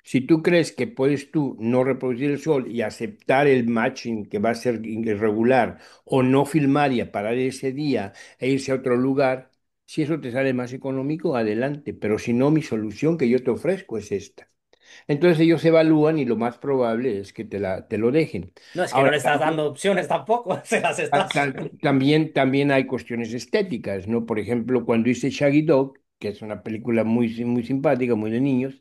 Si tú crees que puedes tú no reproducir el sol y aceptar el matching que va a ser irregular o no filmar y parar ese día e irse a otro lugar, si eso te sale más económico, adelante, pero si no, mi solución que yo te ofrezco es esta. Entonces ellos evalúan y lo más probable es que te lo dejen. No, es que no Ahora, le estás dando opciones tampoco, se las estás... también hay cuestiones estéticas, ¿no? Por ejemplo, cuando hice Shaggy Dog, que es una película muy simpática, muy de niños,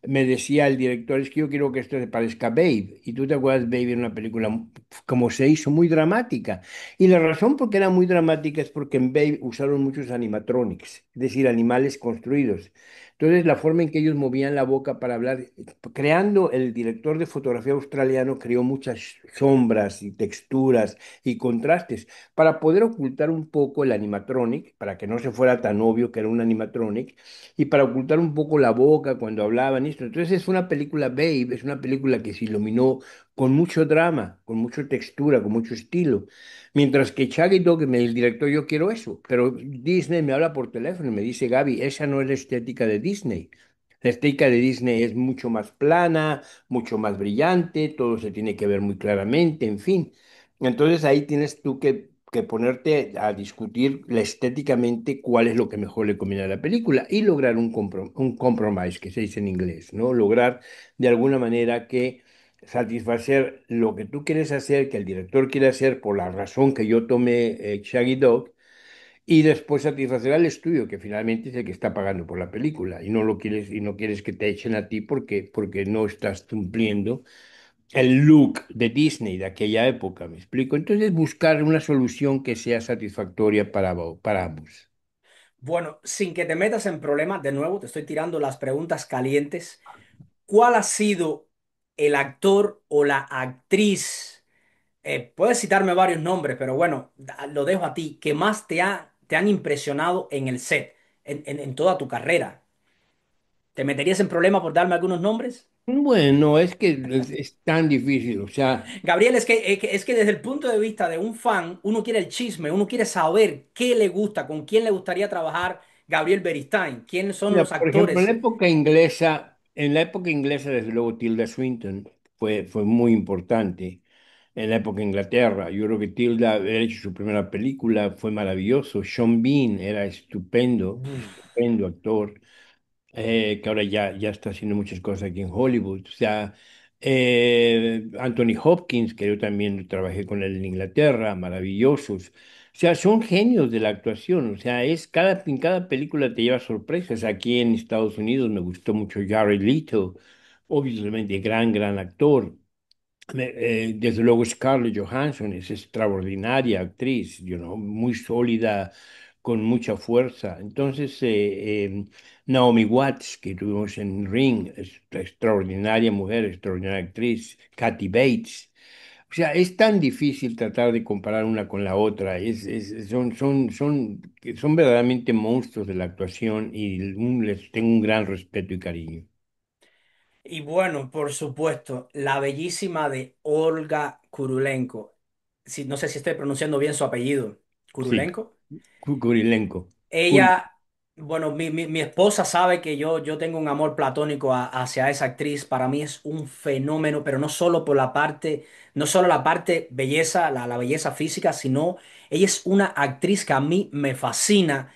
me decía el director, es que yo quiero que esto se parezca a Babe. Y tú te acuerdas, Babe era una película como se hizo, muy dramática. Y la razón por qué era muy dramática es porque en Babe usaron muchos animatronics, es decir, animales construidos. Entonces, la forma en que ellos movían la boca para hablar, creando, el director de fotografía australiano creó muchas sombras y texturas y contrastes para poder ocultar un poco el animatronic, para que no se fuera tan obvio que era un animatronic y para ocultar un poco la boca cuando hablaban y esto. Entonces es una película, Babe, es una película que se iluminó con mucho drama, con mucha textura, con mucho estilo. Mientras que Shaggy Dog, el director, yo quiero eso, pero Disney me habla por teléfono y me dice, Gaby, esa no es la estética de Disney. La estética de Disney es mucho más plana, mucho más brillante, todo se tiene que ver muy claramente, en fin. Entonces ahí tienes tú que ponerte a discutir estéticamente cuál es lo que mejor le conviene a la película y lograr un compromise, que se dice en inglés, ¿no? Lograr de alguna manera que satisfacer lo que tú quieres hacer, que el director quiere hacer por la razón que yo tomé Shaggy Dog, y después satisfacer al estudio, que finalmente es el que está pagando por la película, y no lo quieres, y no quieres que te echen a ti porque no estás cumpliendo el look de Disney de aquella época, ¿me explico? Entonces buscar una solución que sea satisfactoria para ambos. Bueno, sin que te metas en problemas, de nuevo, te estoy tirando las preguntas calientes. ¿Cuál ha sido el actor o la actriz? Puedes citarme varios nombres, pero bueno, lo dejo a ti. ¿Que más te han impresionado en el set, en toda tu carrera? ¿Te meterías en problemas por darme algunos nombres? Bueno, es que es tan difícil, o sea, Gabriel, es que desde el punto de vista de un fan, uno quiere el chisme, uno quiere saber qué le gusta, con quién le gustaría trabajar Gabriel Beristain, quiénes son mira, los por ejemplo, actores. en la época inglesa, desde luego, Tilda Swinton fue muy importante. En la época de Inglaterra, yo creo que Tilda haber hecho su primera película fue maravilloso. Sean Bean era estupendo, estupendo actor. Que ahora ya está haciendo muchas cosas aquí en Hollywood. O sea, Anthony Hopkins, que yo también trabajé con él en Inglaterra, maravillosos. O sea, son genios de la actuación. O sea, en cada película te lleva sorpresas. Aquí en Estados Unidos me gustó mucho Jared Leto, obviamente gran actor. Desde luego Scarlett Johansson es extraordinaria actriz, muy sólida, con mucha fuerza. Entonces, Naomi Watts, que tuvimos en Ring, es extraordinaria mujer, extraordinaria actriz. Kathy Bates. O sea, es tan difícil tratar de comparar una con la otra. Son verdaderamente monstruos de la actuación y les tengo un gran respeto y cariño. Y bueno, por supuesto, la bellísima de Olga Kurylenko. No sé si estoy pronunciando bien su apellido. Sí, Kurulenko. Kurilenko. Ella, bueno, mi esposa sabe que yo tengo un amor platónico hacia esa actriz. Para mí es un fenómeno, pero no solo por la parte, no solo la parte belleza, la belleza física, sino ella es una actriz que a mí me fascina.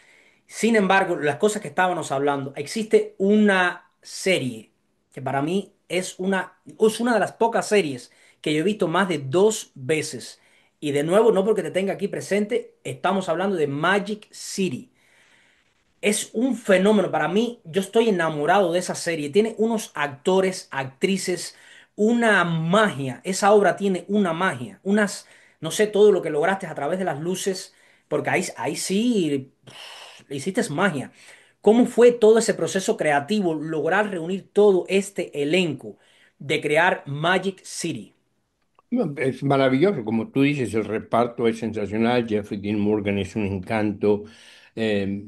Sin embargo, las cosas que estábamos hablando, existe una serie que para mí es una de las pocas series que yo he visto más de 2 veces. Y de nuevo, no porque te tenga aquí presente, estamos hablando de Magic City. Es un fenómeno para mí. Yo estoy enamorado de esa serie. Tiene unos actores, actrices, una magia. Esa obra tiene una magia. No sé, todo lo que lograste a través de las luces, porque ahí sí hiciste magia. ¿Cómo fue todo ese proceso creativo, lograr reunir todo este elenco de crear Magic City? No, es maravilloso, como tú dices, el reparto es sensacional. Jeffrey Dean Morgan es un encanto. eh,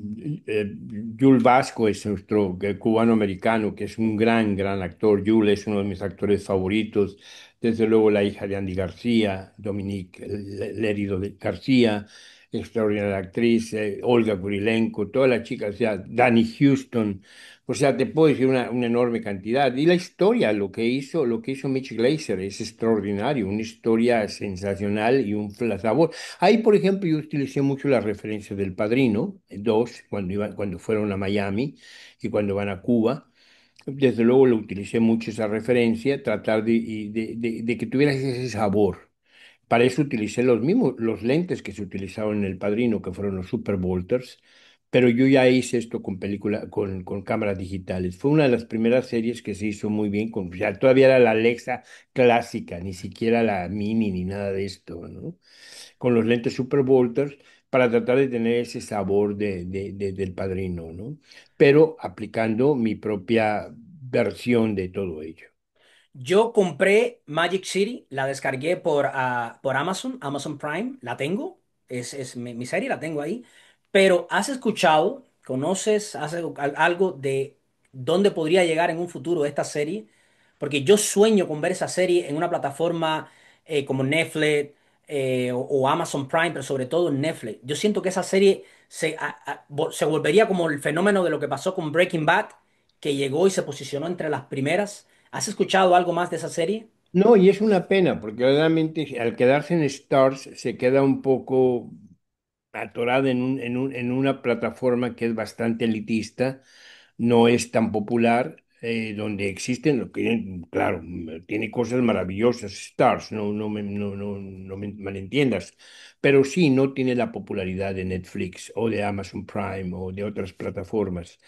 eh, Jules Vasco es nuestro cubano-americano, que es un gran actor. Jules es uno de mis actores favoritos. Desde luego la hija de Andy García, Dominique Lérido de García, extraordinaria actriz. Olga Kurilenko, todas las chicas, o sea, Danny Houston. O sea, te puedo decir una enorme cantidad. Y la historia, lo que hizo Mitch Glaser es extraordinario, una historia sensacional y un sabor. Ahí, por ejemplo, yo utilicé mucho la referencia del Padrino, dos, cuando fueron a Miami y cuando van a Cuba. Desde luego lo utilicé mucho esa referencia, tratar de que tuvieras ese sabor. Para eso utilicé los mismos, los lentes que se utilizaban en El Padrino, que fueron los Super Volters, pero yo ya hice esto con con cámaras digitales. Fue una de las primeras series que se hizo muy bien, ya todavía era la Alexa clásica, ni siquiera la Mini ni nada de esto, ¿no? Con los lentes Super Volters para tratar de tener ese sabor del Padrino, ¿no? Pero aplicando mi propia versión de todo ello. Yo compré Magic City, la descargué por Amazon, Amazon Prime, la tengo, es mi serie, la tengo ahí. Pero ¿has escuchado, conoces, algo de dónde podría llegar en un futuro esta serie? Porque yo sueño con ver esa serie en una plataforma como Netflix o Amazon Prime, pero sobre todo en Netflix. Yo siento que esa serie se volvería como el fenómeno de lo que pasó con Breaking Bad, que llegó y se posicionó entre las primeras. ¿Has escuchado algo más de esa serie? No, y es una pena, porque realmente al quedarse en Stars se queda un poco atorada en una plataforma que es bastante elitista, no es tan popular, donde existen, lo que, claro, tiene cosas maravillosas, Stars, no me malentiendas, pero sí no tiene la popularidad de Netflix o de Amazon Prime o de otras plataformas.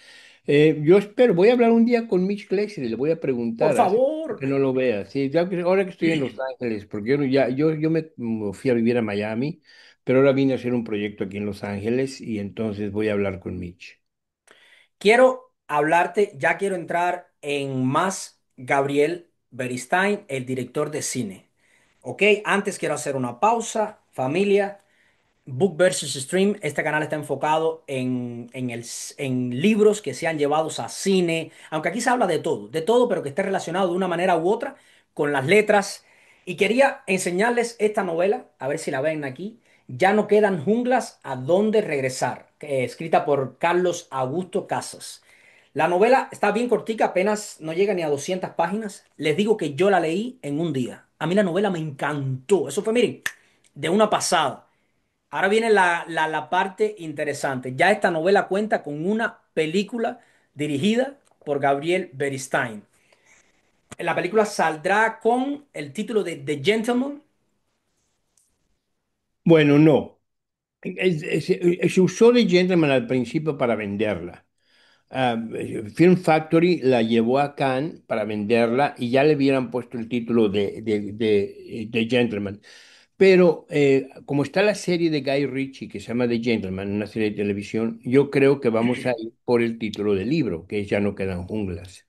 Yo espero, voy a hablar un día con Mitch Glaser y le voy a Por preguntar, hace favor. que no lo vea, sí, ahora que estoy en Los Ángeles, porque yo me fui a vivir a Miami, pero ahora vine a hacer un proyecto aquí en Los Ángeles y entonces voy a hablar con Mitch. Quiero hablarte, ya quiero entrar en más Gabriel Beristain, el director de cine. Ok, antes quiero hacer una pausa, familia. Book versus Stream, este canal está enfocado en libros que sean llevados a cine, aunque aquí se habla de todo, pero que esté relacionado de una manera u otra con las letras. Y quería enseñarles esta novela, a ver si la ven aquí. Ya no quedan junglas a dónde regresar, escrita por Carlos Augusto Casas. La novela está bien cortica, apenas no llega ni a 200 páginas. Les digo que yo la leí en un día. A mí la novela me encantó. Eso fue, miren, de una pasada. Ahora viene la parte interesante. Ya esta novela cuenta con una película dirigida por Gabriel Beristain. La película saldrá con el título de The Gentleman. Bueno, no. Se usó de Gentleman al principio para venderla. Film Factory la llevó a Cannes para venderla y ya le hubieran puesto el título de Gentleman. Pero como está la serie de Guy Ritchie que se llama The Gentleman, una serie de televisión, yo creo que vamos a ir por el título del libro, que es Ya no quedan junglas.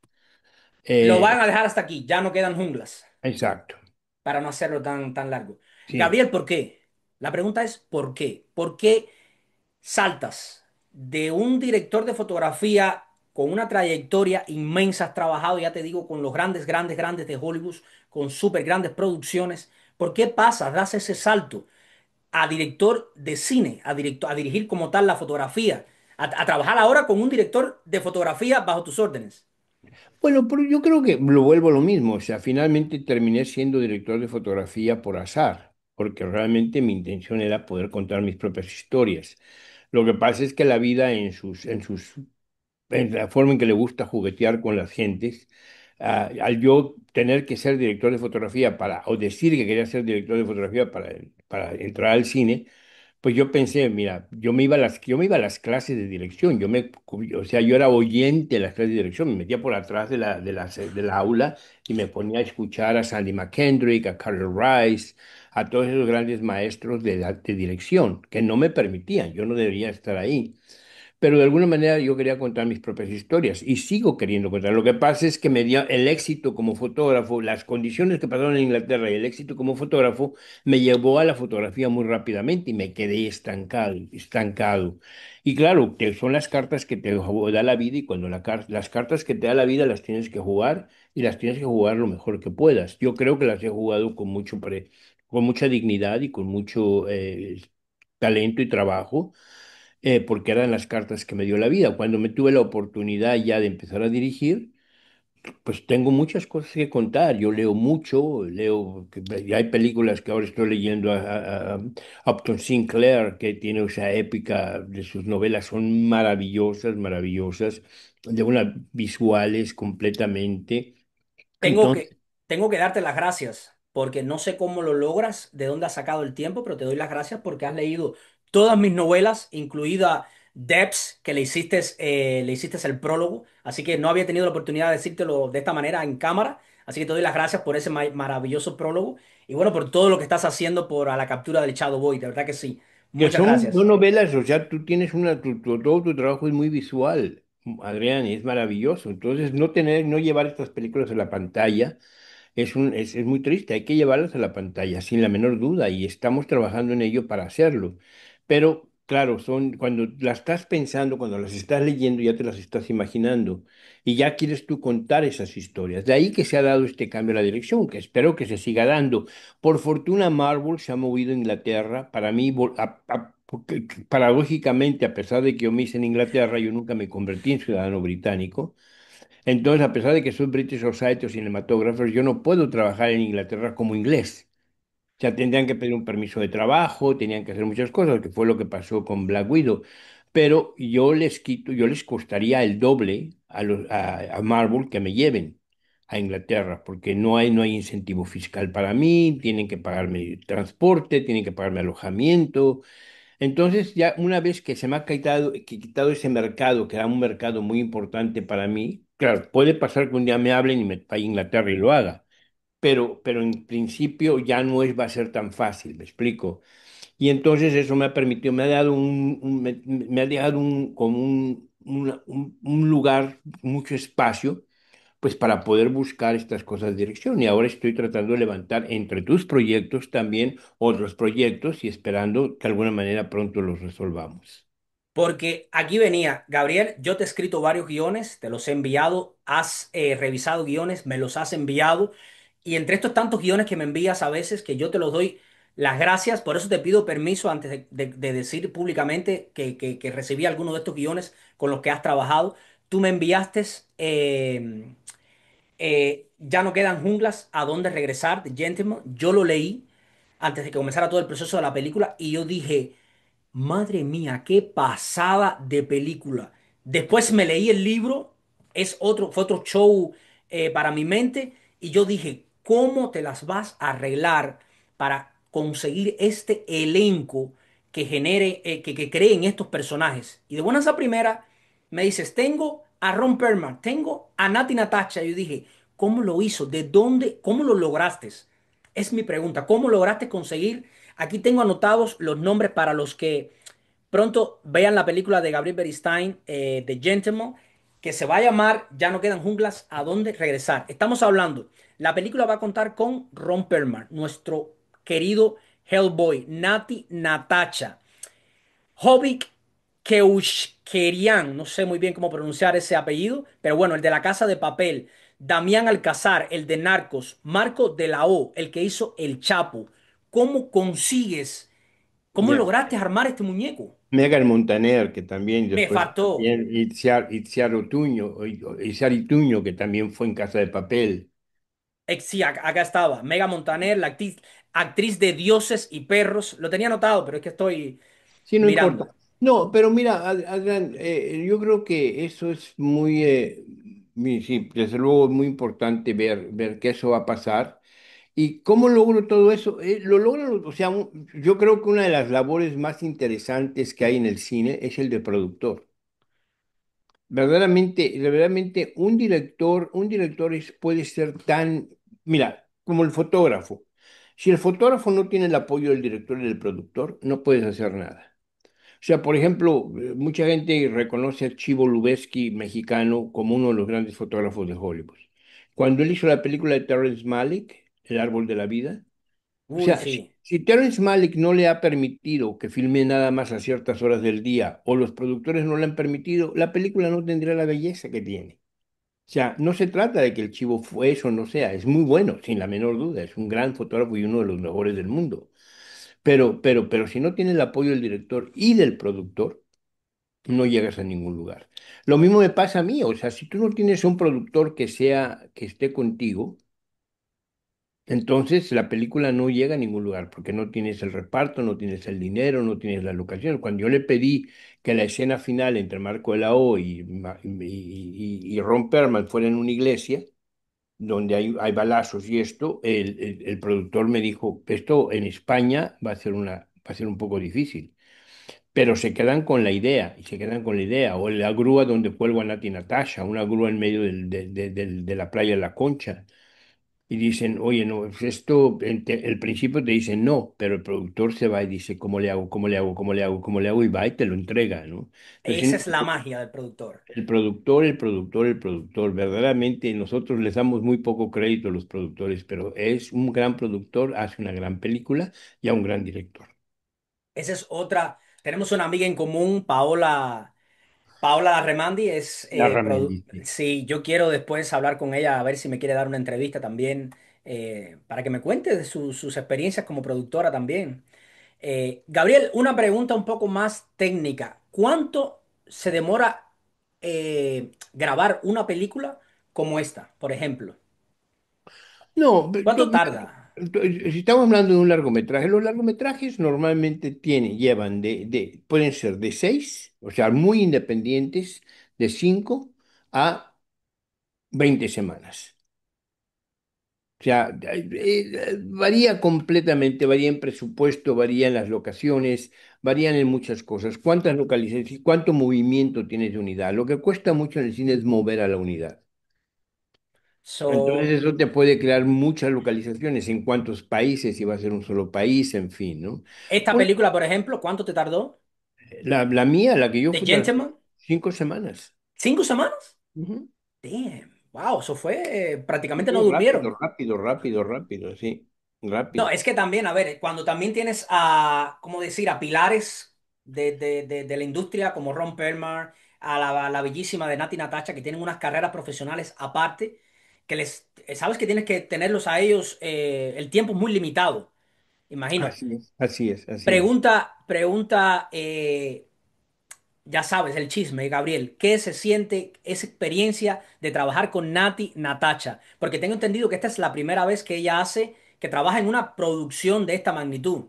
Lo Eh, van a dejar hasta aquí. Ya no quedan junglas exacto, para no hacerlo tan largo. sí. Gabriel, ¿por qué? La pregunta es ¿por qué? ¿Por qué saltas de un director de fotografía con una trayectoria inmensa? Has trabajado, ya te digo, con los grandes de Hollywood, con súper grandes producciones? ¿Por qué pasas, das ese salto a director de cine, a dirigir como tal la fotografía, a trabajar ahora con un director de fotografía bajo tus órdenes. Bueno, pero yo creo que lo vuelvo a lo mismo. O sea, finalmente terminé siendo director de fotografía por azar, porque realmente mi intención era poder contar mis propias historias. Lo que pasa es que la vida en la forma en que le gusta juguetear con las gentes, al yo tener que ser director de fotografía o decir que quería ser director de fotografía para entrar al cine, pues yo pensé, mira, yo me iba a las clases de dirección, o sea, yo era oyente de las clases de dirección, me metía por atrás de la aula y me ponía a escuchar a Sandy McKendrick, a Carter Rice, a todos esos grandes maestros de dirección, que no me permitían, yo no debería estar ahí. Pero de alguna manera yo quería contar mis propias historias y sigo queriendo contar. Lo que pasa es que me dio el éxito como fotógrafo, las condiciones que pasaron en Inglaterra y el éxito como fotógrafo me llevó a la fotografía muy rápidamente y me quedé estancado, estancado. Y claro, que son las cartas que te da la vida y cuando las cartas que te da la vida las tienes que jugar y las tienes que jugar lo mejor que puedas. Yo creo que las he jugado con mucha dignidad y con mucho talento y trabajo porque eran las cartas que me dio la vida. Cuando me tuve la oportunidad ya de empezar a dirigir, pues tengo muchas cosas que contar. Yo leo mucho, y hay películas que ahora estoy leyendo a Upton Sinclair, que tiene esa épica de sus novelas, son maravillosas, maravillosas, de unas visuales completamente. Tengo Entonces, que, tengo que darte las gracias porque no sé cómo lo logras, de dónde has sacado el tiempo, pero te doy las gracias porque has leído todas mis novelas, incluida Debs, que le hiciste el prólogo. Así que no había tenido la oportunidad de decírtelo de esta manera en cámara. Así que te doy las gracias por ese maravilloso prólogo y bueno, por todo lo que estás haciendo por a la captura del Shadow Boy. De verdad que sí. que Muchas son no gracias. novelas, o sea, tú tienes todo tu trabajo es muy visual, Adrián, y es maravilloso. Entonces, no llevar estas películas a la pantalla es muy triste. Hay que llevarlas a la pantalla, sin la menor duda, y estamos trabajando en ello para hacerlo. Pero, claro, cuando las estás pensando, cuando las estás leyendo, ya te las estás imaginando, y ya quieres tú contar esas historias. De ahí que se ha dado este cambio a la dirección, que espero que se siga dando. Por fortuna, Marvel se ha movido a Inglaterra. Para mí, porque, paradójicamente, a pesar de que yo me hice en Inglaterra, yo nunca me convertí en ciudadano británico. Entonces, a pesar de que soy British Society of Cinematographers, yo no puedo trabajar en Inglaterra como inglés. O sea, tendrían que pedir un permiso de trabajo, tenían que hacer muchas cosas, que fue lo que pasó con Black Widow. Pero yo les costaría el doble a Marvel que me lleven a Inglaterra, porque no hay incentivo fiscal para mí, tienen que pagarme transporte, tienen que pagarme alojamiento. Entonces, ya una vez que se me ha quitado ese mercado, que era un mercado muy importante para mí, claro, puede pasar que un día me hablen y me vaya a Inglaterra y lo haga, pero en principio ya no va a ser tan fácil, me explico. Y entonces eso me ha permitido, me ha dado me ha dejado como un lugar, mucho espacio, pues para poder buscar estas cosas de dirección. Y ahora estoy tratando de levantar entre tus proyectos también otros proyectos y esperando que de alguna manera pronto los resolvamos. Porque aquí venía, Gabriel, yo te he escrito varios guiones, te los he enviado, has revisado guiones, me los has enviado, y entre estos tantos guiones que me envías a veces, que yo te los doy las gracias, por eso te pido permiso antes de decir públicamente que recibí algunos de estos guiones con los que has trabajado. Tú me enviaste Ya no quedan junglas a dónde regresar, de Gentleman. Yo lo leí antes de que comenzara todo el proceso de la película y yo dije... Madre mía, qué pasada de película. Después me leí el libro, fue otro show para mi mente, y yo dije, ¿cómo te las vas a arreglar para conseguir este elenco que genere, que creen estos personajes? Y de buenas a primera me dices, tengo a Ron Perlman, tengo a Nati Natacha. Y yo dije, ¿cómo lo hizo? ¿De dónde? ¿Cómo lo lograste? Es mi pregunta. ¿Cómo lograste conseguir? Aquí tengo anotados los nombres para los que pronto vean la película de Gabriel Beristain, The Gentleman, que se va a llamar Ya no quedan junglas, ¿a dónde regresar? Estamos hablando, la película va a contar con Ron Perlman, nuestro querido Hellboy, Nati Natacha, Hobbit Keushkerian, no sé muy bien cómo pronunciar ese apellido, pero bueno, el de La Casa de Papel, Damián Alcázar, el de Narcos, Marco de la O, el que hizo El Chapo. ¿Cómo consigues ¿Cómo Ya. lograste armar este muñeco? Megan Montaner, que también Me después faltó. también Itziar Otuño, Itziar Ituño, que también fue en Casa de Papel. Sí, acá estaba. Mega Montaner, la actriz de Dioses y Perros. Lo tenía anotado, pero es que estoy Sí, no importa. mirando. No, pero mira, Adrián, yo creo que eso es muy, sí, desde luego es muy importante ver que eso va a pasar. ¿Y cómo logro todo eso? Lo logro, o sea, yo creo que una de las labores más interesantes que hay en el cine es el de productor. Verdaderamente, puede ser tan, mira, como el fotógrafo. Si el fotógrafo no tiene el apoyo del director y del productor, no puedes hacer nada. O sea, por ejemplo, mucha gente reconoce a Chivo Lubeski, mexicano, como uno de los grandes fotógrafos de Hollywood. Cuando él hizo la película de Terrence Malick, El árbol de la vida, o Uy, sea, si, sí. si Terrence Malick no le ha permitido que filme nada más a ciertas horas del día, o los productores no le han permitido, la película no tendría la belleza que tiene. O sea, no se trata de que el Chivo fue eso, no sea, es muy bueno, sin la menor duda, es un gran fotógrafo y uno de los mejores del mundo. Pero si no tiene el apoyo del director y del productor, no llegas a ningún lugar. Lo mismo me pasa a mí, o sea, si tú no tienes un productor que esté contigo, entonces la película no llega a ningún lugar, porque no tienes el reparto, no tienes el dinero, no tienes la locación. Cuando yo le pedí que la escena final entre Marco de la O y Ron Perlman fuera en una iglesia, donde hay balazos y esto, el productor me dijo, esto en España va a ser un poco difícil. Pero se quedan con la idea, y se quedan con la idea. O la grúa donde cuelga a Nati Natasha, una grúa en medio de la playa de La Concha. Y dicen, oye, no, pues esto, el principio te dice no, pero el productor se va y dice, ¿cómo le hago? ¿Cómo le hago? ¿Cómo le hago? ¿Cómo le hago? Y va y te lo entrega, ¿no? Entonces, Esa es la magia del productor. el productor, verdaderamente nosotros les damos muy poco crédito a los productores, pero es un gran productor, hace una gran película y a un gran director. Esa es otra. Tenemos una amiga en común, Paola. Paola Larremandi es, La Ramendi. sí, yo quiero después hablar con ella a ver si me quiere dar una entrevista también, para que me cuente de sus experiencias como productora también. Gabriel, una pregunta un poco más técnica. ¿Cuánto se demora grabar una película como esta, por ejemplo? No, ¿Cuánto tarda? si estamos hablando de un largometraje, los largometrajes normalmente llevan pueden ser de 6, o sea, muy independientes, de 5 a 20 semanas. O sea, varía completamente, varía en presupuesto, varía en las locaciones, varían en muchas cosas. ¿Cuántas localizaciones, cuánto movimiento tienes de unidad? Lo que cuesta mucho en el cine es mover a la unidad. Entonces So, eso te puede crear muchas localizaciones, en cuántos países, si va a ser un solo país, en fin, ¿no? esta Pues película, por ejemplo, ¿cuánto te tardó? la mía, la que yo ¿The fotografié, Gentleman? 5 semanas. ¿5 semanas? Ujú. Damn, wow, eso fue, Sí, prácticamente no rápido, durmieron. rápido, rápido, rápido, sí, No, rápido. es que también, a ver, cuando también tienes a, ¿cómo decir?, a pilares de la industria como Ron Perlman, a la bellísima de Nati Natasha, que tienen unas carreras profesionales aparte, que sabes que tienes que tenerlos a ellos, el tiempo es muy limitado, imagino. Así es, así es, así es. Pregunta, ya sabes, el chisme, Gabriel, ¿qué se siente esa experiencia de trabajar con Nati Natacha? Porque tengo entendido que esta es la primera vez que ella que trabaja en una producción de esta magnitud.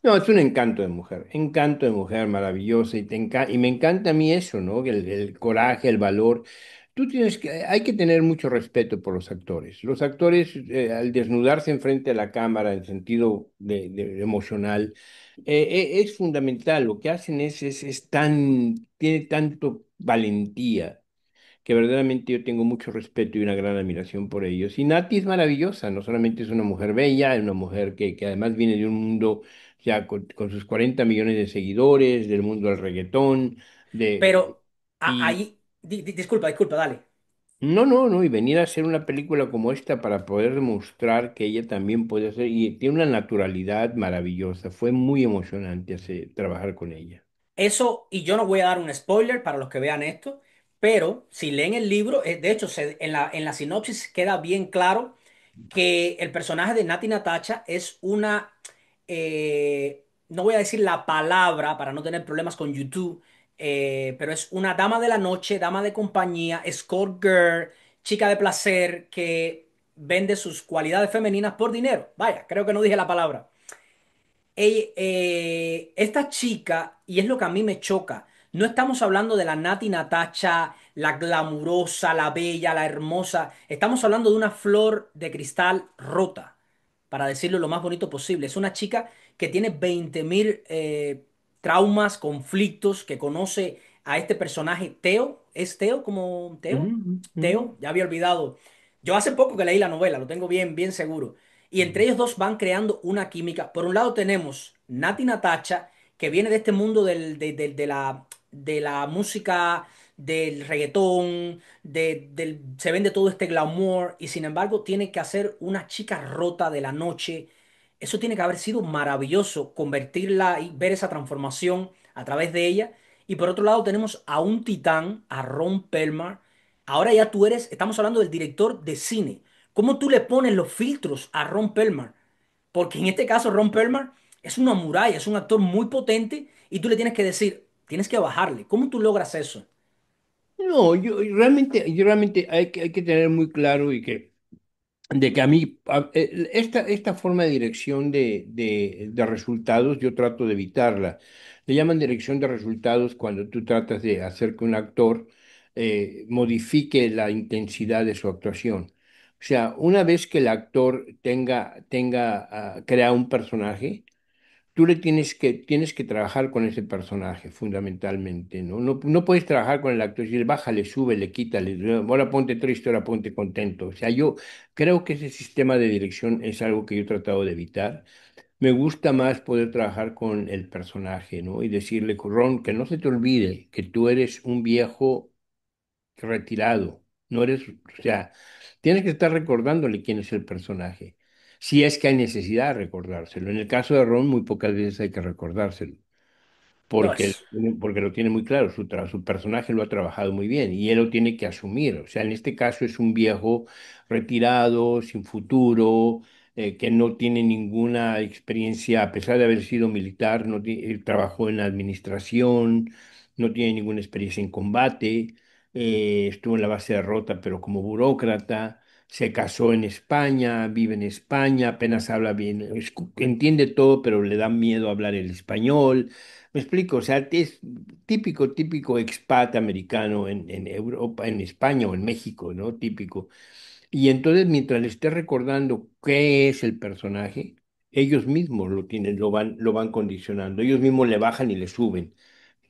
No, es un encanto de mujer maravillosa y me encanta a mí eso, ¿no? El coraje, el valor. Hay que tener mucho respeto por los actores. Los actores, al desnudarse enfrente a la cámara en sentido emocional, es fundamental. Lo que hacen tiene tanto valentía que verdaderamente yo tengo mucho respeto y una gran admiración por ellos. Y Nati es maravillosa, no solamente es una mujer bella, es una mujer que además viene de un mundo ya con sus 40 millones de seguidores, del mundo del reggaetón, Pero y ahí, disculpa, dale. no, y venir a hacer una película como esta para poder demostrar que ella también puede hacer, y tiene una naturalidad maravillosa, fue muy emocionante trabajar con ella. Eso, y yo no voy a dar un spoiler para los que vean esto, pero si leen el libro, de hecho, en la sinopsis queda bien claro que el personaje de Nati Natacha es una, no voy a decir la palabra para no tener problemas con YouTube, pero es una dama de la noche, dama de compañía, escort girl, chica de placer que vende sus cualidades femeninas por dinero. Vaya, creo que no dije la palabra. Esta chica, y es lo que a mí me choca, no estamos hablando de la Nati Natacha, la glamurosa, la bella, la hermosa. Estamos hablando de una flor de cristal rota, para decirlo lo más bonito posible. Es una chica que tiene 20.000 traumas, conflictos, que conoce a este personaje, Teo. ¿Es Teo como Teo? Ujú, ujú. Teo, ya había olvidado. Yo hace poco que leí la novela, lo tengo bien, bien seguro. Y entre ellos dos van creando una química. Por un lado tenemos Nati Natacha, que viene de este mundo de la música, del reggaetón, se vende todo este glamour y sin embargo tiene que hacer una chica rota de la noche. Eso tiene que haber sido maravilloso, convertirla y ver esa transformación a través de ella. Y por otro lado tenemos a un titán, a Ron Pelmar. Ahora ya tú eres, estamos hablando del director de cine. ¿Cómo tú le pones los filtros a Ron Perlman? Porque en este caso Ron Perlman es una muralla, es un actor muy potente y tú le tienes que decir, tienes que bajarle. ¿Cómo tú logras eso? No, yo realmente hay que tener muy claro de que a mí, esta forma de dirección de resultados, yo trato de evitarla. Le llaman dirección de resultados cuando tú tratas de hacer que un actor modifique la intensidad de su actuación. O sea, una vez que el actor crea un personaje, tú tienes que trabajar con ese personaje fundamentalmente, ¿no? No puedes trabajar con el actor y decir, bájale, súbele, quítale, ahora ponte triste, ahora ponte contento. O sea, yo creo que ese sistema de dirección es algo que yo he tratado de evitar. Me gusta más poder trabajar con el personaje, ¿no? Y decirle, Ron, que no se te olvide que tú eres un viejo retirado. No eres, o sea, tienes que estar recordándole quién es el personaje. Si es que hay necesidad de recordárselo. En el caso de Ron, muy pocas veces hay que recordárselo No, porque, porque lo tiene muy claro, su personaje lo ha trabajado muy bien y él lo tiene que asumir. O sea, en este caso es un viejo retirado, sin futuro, que no tiene ninguna experiencia, a pesar de haber sido militar, él trabajó en la administración, no tiene ninguna experiencia en combate, estuvo en la base de Rota, pero como burócrata. Se casó en España, vive en España, apenas habla bien, entiende todo, pero le da miedo hablar el español. Me explico, o sea, es típico expat americano en Europa, en España o en México, ¿no? Típico. Y entonces, mientras le esté recordando qué es el personaje, ellos mismos lo van condicionando, ellos mismos le bajan y le suben.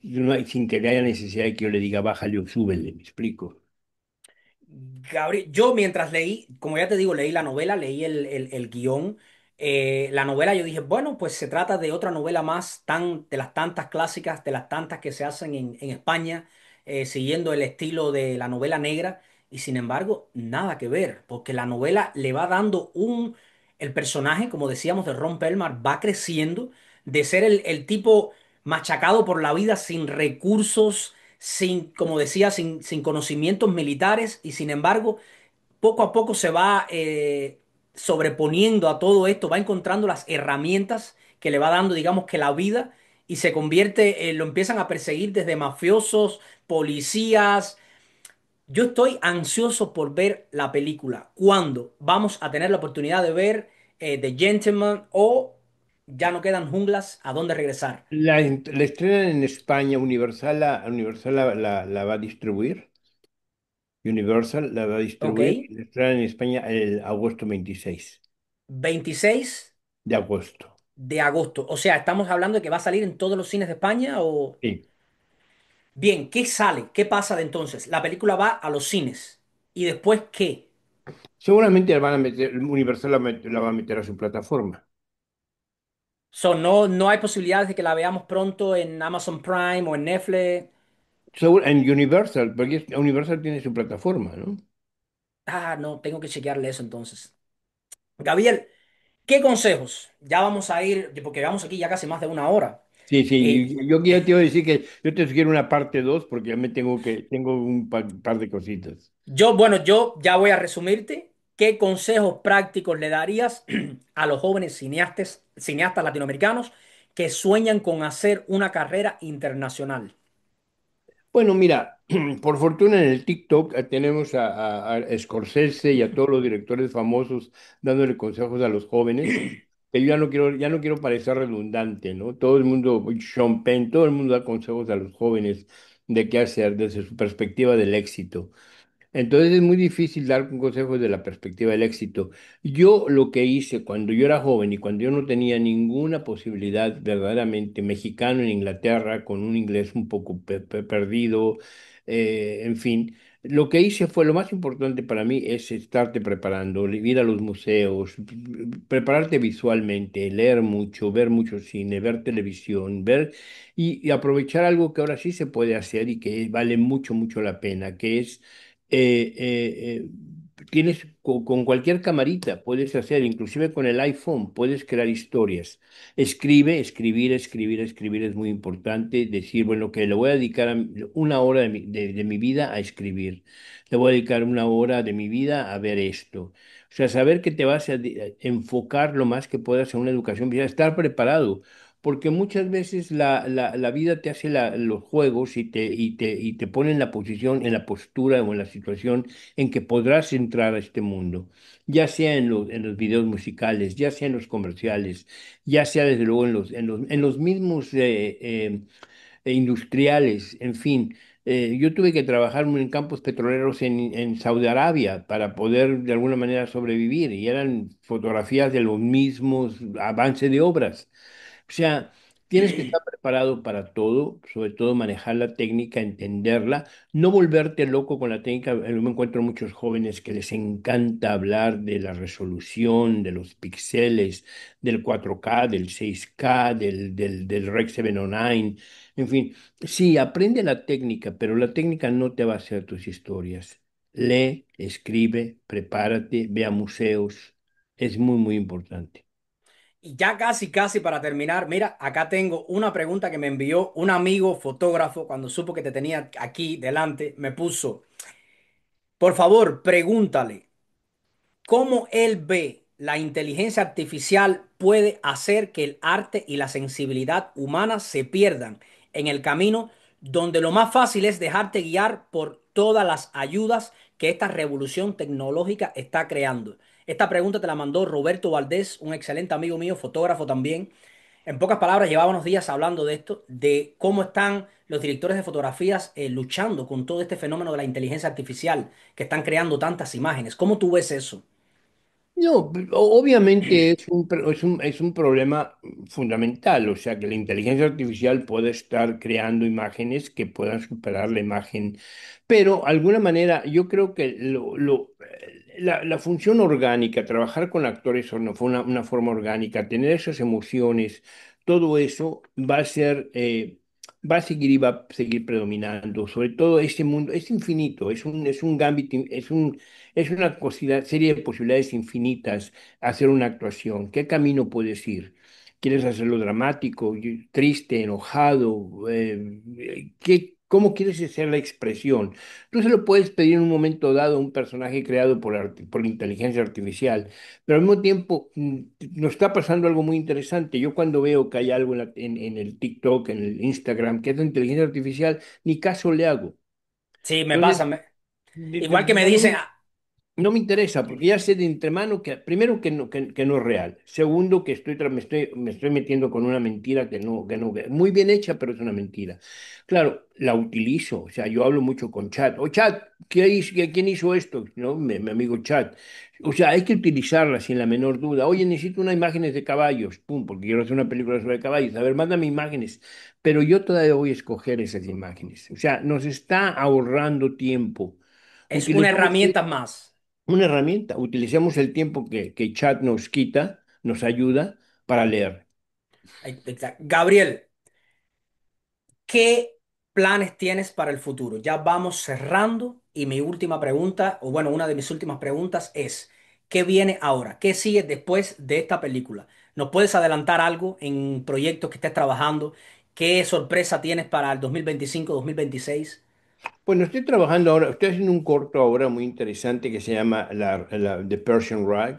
Y sin que haya necesidad de que yo le diga, bájale o súbele, me explico. Gabriel, yo mientras leí, como ya te digo, leí la novela, leí el guión. La novela yo dije, bueno, pues se trata de otra novela más de las tantas clásicas, de las tantas que se hacen en España, siguiendo el estilo de la novela negra. Y sin embargo, nada que ver, porque la novela le va dando el personaje, como decíamos, de Ron Pelmar, va creciendo de ser el tipo machacado por la vida sin recursos sin, como decía, sin conocimientos militares y sin embargo, poco a poco se va sobreponiendo a todo esto, va encontrando las herramientas que le va dando, digamos que la vida y se convierte, lo empiezan a perseguir desde mafiosos, policías. Yo estoy ansioso por ver la película. ¿Cuándo vamos a tener la oportunidad de ver The Gentleman o ya no quedan junglas a dónde regresar? La estrenan en España, Universal la va a distribuir. Universal la va a ¿Ok? distribuir y la estrenan en España el agosto 26 26 de agosto. de agosto. O sea, estamos hablando de que va a salir en todos los cines de España o... Sí. Bien, ¿qué sale? ¿Qué pasa de entonces? La película va a los cines. ¿Y después qué? Seguramente la van a meter, Universal la va a meter a su plataforma. No, no hay posibilidades de que la veamos pronto en Amazon Prime o en Netflix. En Universal, porque Universal tiene su plataforma, ¿no? Ah, no, tengo que chequearle eso entonces. Gabriel, ¿qué consejos? Ya vamos a ir, porque vamos aquí ya casi más de una hora. Sí, Eh, sí, yo ya te iba a decir que yo te sugiero una parte 2 porque ya me tengo un par de cositas. yo ya voy a resumirte. ¿Qué consejos prácticos le darías a los jóvenes cineastas latinoamericanos que sueñan con hacer una carrera internacional? Bueno, mira, por fortuna en el TikTok tenemos a Scorsese y a todos los directores famosos dándole consejos a los jóvenes, que yo ya no quiero parecer redundante, ¿no? Todo el mundo, Sean Penn, todo el mundo da consejos a los jóvenes de qué hacer desde su perspectiva del éxito. Entonces es muy difícil dar un consejo desde la perspectiva del éxito. Yo lo que hice cuando yo era joven y cuando yo no tenía ninguna posibilidad verdaderamente mexicano en Inglaterra, con un inglés un poco perdido, en fin, lo que hice fue lo más importante para mí es estarte preparando, ir a los museos, prepararte visualmente, leer mucho, ver mucho cine, ver televisión, ver y aprovechar algo que ahora sí se puede hacer y que vale mucho, mucho la pena, que es tienes con cualquier camarita, puedes hacer, inclusive con el iPhone, puedes crear historias. Escribir es muy importante. Decir, bueno, que le voy a dedicar una hora de mi vida a escribir. Le voy a dedicar una hora de mi vida a ver esto. O sea, saber que te vas a enfocar lo más que puedas en una educación, estar preparado porque muchas veces la vida te hace los juegos y te pone en la posición, en la postura o en la situación en que podrás entrar a este mundo, ya sea en los videos musicales, ya sea en los comerciales, ya sea desde luego en los mismos industriales, en fin. Yo tuve que trabajar en campos petroleros en Saudi Arabia para poder de alguna manera sobrevivir y eran fotografías de los mismos avances de obras. O sea, tienes que estar preparado para todo, sobre todo manejar la técnica, entenderla, no volverte loco con la técnica. Yo me encuentro muchos jóvenes que les encanta hablar de la resolución, de los píxeles, del 4K, del 6K, del Rec 709. En fin, sí, aprende la técnica, pero la técnica no te va a hacer tus historias. Lee, escribe, prepárate, ve a museos. Es muy, muy importante. Y ya casi, casi para terminar, mira, acá tengo una pregunta que me envió un amigo fotógrafo cuando supo que te tenía aquí delante. Me puso, por favor, pregúntale. ¿Cómo él ve la inteligencia artificial puede hacer que el arte y la sensibilidad humana se pierdan en el camino donde lo más fácil es dejarte guiar por todas las ayudas que esta revolución tecnológica está creando? Esta pregunta te la mandó Roberto Valdés, un excelente amigo mío, fotógrafo también. En pocas palabras, llevábamos días hablando de esto, de cómo están los directores de fotografías luchando con todo este fenómeno de la inteligencia artificial, que están creando tantas imágenes. ¿Cómo tú ves eso? No, obviamente es un problema fundamental, o sea que la inteligencia artificial puede estar creando imágenes que puedan superar la imagen, pero de alguna manera yo creo que la función orgánica, trabajar con actores fue una forma orgánica, tener esas emociones, todo eso va a ser, va a seguir y va a seguir predominando, sobre todo este mundo es infinito, es un gambit, es una serie de posibilidades infinitas hacer una actuación. ¿Qué camino puedes ir? ¿Quieres hacerlo dramático, triste, enojado? ¿Cómo quieres hacer la expresión? Tú se lo puedes pedir en un momento dado a un personaje creado por inteligencia artificial, pero al mismo tiempo nos está pasando algo muy interesante. Yo cuando veo que hay algo en el TikTok, en el Instagram, que es de inteligencia artificial, ni caso le hago. Sí, me Entonces, pasa. Igual que me dicen, no me interesa, porque ya sé de antemano que, primero, que no es real. Segundo, que me estoy metiendo con una mentira que muy bien hecha, pero es una mentira. Claro, la utilizo, o sea, yo hablo mucho con chat. O chat, ¿quién hizo esto? ¿No? Mi amigo chat. O sea, hay que utilizarla sin la menor duda. Oye, necesito unas imágenes de caballos, pum, porque quiero hacer una película sobre caballos. A ver, mándame imágenes. Pero yo todavía voy a escoger esas imágenes. O sea, nos está ahorrando tiempo. es una Utilizamos herramienta más. una herramienta. Utilicemos el tiempo que chat nos quita, nos ayuda para leer. Exacto. Gabriel, ¿qué planes tienes para el futuro? Ya vamos cerrando y mi última pregunta, o bueno, una de mis últimas preguntas es, ¿qué viene ahora? ¿Qué sigue después de esta película? ¿Nos puedes adelantar algo en proyectos que estés trabajando? ¿Qué sorpresa tienes para el 2025-2026? Bueno, estoy trabajando ahora, estoy haciendo un corto ahora muy interesante que se llama The Persian Rug,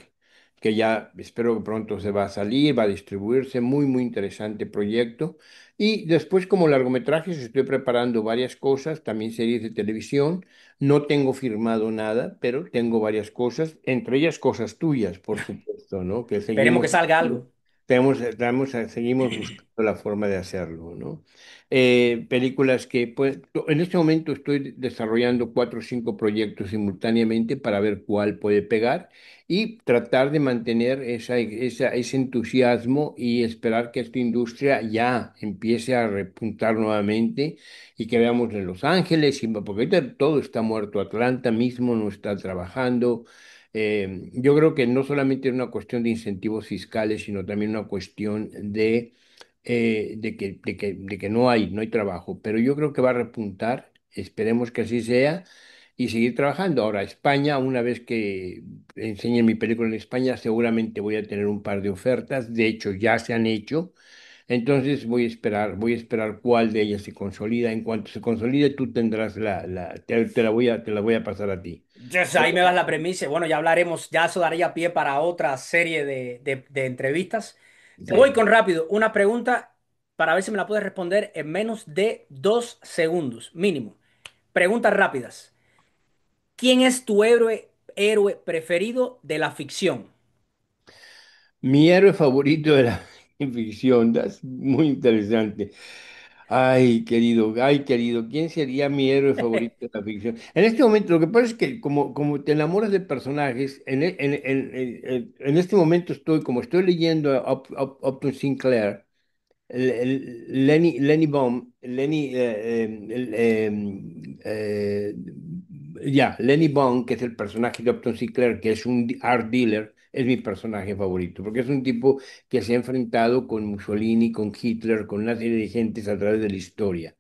que ya espero que pronto se va a salir, va a distribuirse, muy, muy interesante proyecto. Y después como largometrajes estoy preparando varias cosas, también series de televisión. No tengo firmado nada, pero tengo varias cosas, entre ellas cosas tuyas, por supuesto, ¿no? Que Esperemos seguimos, que salga algo. seguimos buscando la forma de hacerlo, ¿no? Películas que, pues, en este momento estoy desarrollando 4 o 5 proyectos simultáneamente para ver cuál puede pegar y tratar de mantener ese entusiasmo y esperar que esta industria ya empiece a repuntar nuevamente y que veamos en Los Ángeles, porque ahorita todo está muerto, Atlanta mismo no está trabajando. Yo creo que no solamente es una cuestión de incentivos fiscales, sino también una cuestión de que no hay trabajo, pero yo creo que va a repuntar, esperemos que así sea, y seguir trabajando. Ahora, España, una vez que enseñe mi película en España, seguramente voy a tener un par de ofertas, de hecho ya se han hecho, entonces voy a esperar cuál de ellas se consolida. En cuanto se consolide, tú tendrás te la voy a pasar a ti. Ahí me das la premisa. Bueno, ya hablaremos, ya eso daría pie para otra serie de entrevistas. Te voy Sí. con rápido. Una pregunta para ver si me la puedes responder en menos de 2 segundos, mínimo. Preguntas rápidas. ¿Quién es tu héroe preferido de la ficción? Mi héroe favorito de la ficción, es muy interesante. Ay, querido, ¿quién sería mi héroe favorito de la ficción? En este momento, lo que pasa es que como te enamoras de personajes, en este momento como estoy leyendo a Upton Sinclair, Lenny Bond, que es el personaje de Upton Sinclair, que es un art dealer, es mi personaje favorito, porque es un tipo que se ha enfrentado con Mussolini, con Hitler, con una serie de gentes a través de la historia.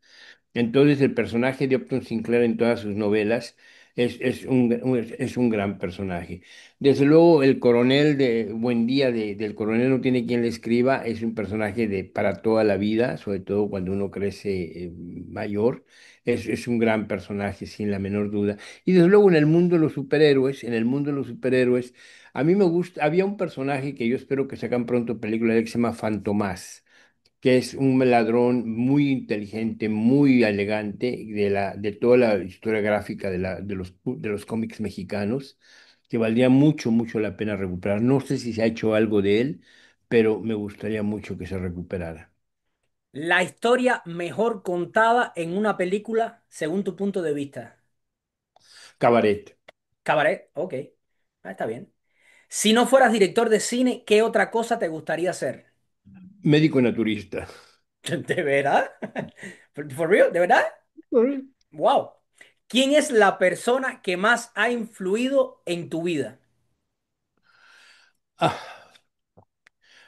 Entonces, el personaje de Upton Sinclair en todas sus novelas es un gran personaje. Desde luego, el coronel de Buendía, del coronel no tiene quien le escriba, es un personaje para toda la vida, sobre todo cuando uno crece mayor. Es un gran personaje, sin la menor duda. Y desde luego, en el mundo de los superhéroes, a mí me gusta, había un personaje que yo espero que sacan pronto película de él que se llama Fantomás, que es un ladrón muy inteligente, muy elegante de toda la historia gráfica de los cómics mexicanos, que valdría mucho, mucho la pena recuperar. No sé si se ha hecho algo de él, pero me gustaría mucho que se recuperara. La historia mejor contada en una película según tu punto de vista. Cabaret, Cabaret, ok. Está bien. Si no fueras director de cine, ¿qué otra cosa te gustaría hacer? médico naturista. ¿De verdad? ¿For real? ¿De verdad? Wow. ¿Quién es la persona que más ha influido en tu vida? Ah,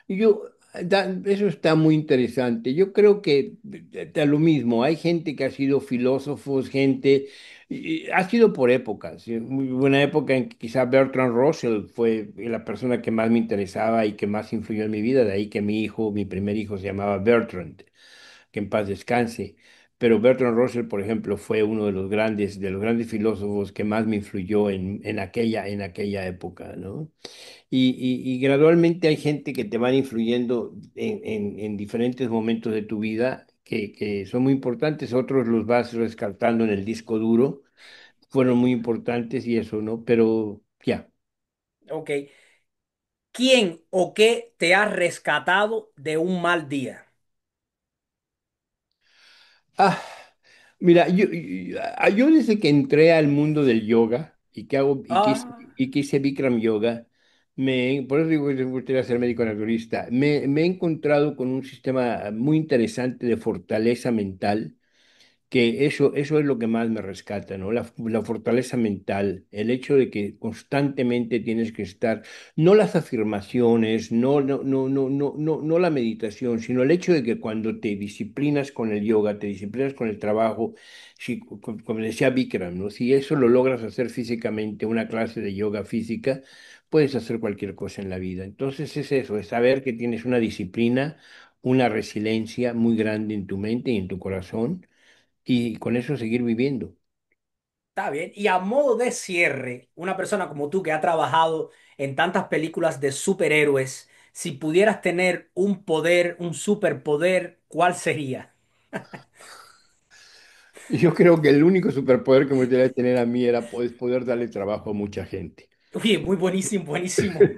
eso está muy interesante. Yo creo que da lo mismo. Hay gente que ha sido filósofos, y ha sido por épocas. Muy buena época en que quizá Bertrand Russell fue la persona que más me interesaba y que más influyó en mi vida. De ahí que mi primer hijo se llamaba Bertrand, que en paz descanse. Pero Bertrand Russell, por ejemplo, fue uno de los grandes filósofos que más me influyó en aquella época, ¿no? Y gradualmente hay gente que te van influyendo en diferentes momentos de tu vida que son muy importantes, otros los vas rescatando en el disco duro, fueron muy importantes y eso, ¿no? Pero ya. Ok. ¿Quién o qué te ha rescatado de un mal día? Ah, mira, yo desde que entré al mundo del yoga y que hago Ah, y que hice Bikram yoga, por eso digo que me gustaría ser médico naturista, me he encontrado con un sistema muy interesante de fortaleza mental, que eso es lo que más me rescata, ¿no? La fortaleza mental, el hecho de que constantemente tienes que estar, no las afirmaciones, no la meditación, sino el hecho de que cuando te disciplinas con el yoga, te disciplinas con el trabajo, si, como decía Bikram, ¿no? Si eso lo logras hacer físicamente, una clase de yoga física, puedes hacer cualquier cosa en la vida. Entonces es eso, es saber que tienes una disciplina, una resiliencia muy grande en tu mente y en tu corazón y con eso seguir viviendo. Está bien. Y a modo de cierre, una persona como tú que ha trabajado en tantas películas de superhéroes, si pudieras tener un poder, un superpoder, ¿cuál sería? Yo creo que el único superpoder que me gustaría tener a mí era poder darle trabajo a mucha gente. Oye, muy buenísimo, buenísimo.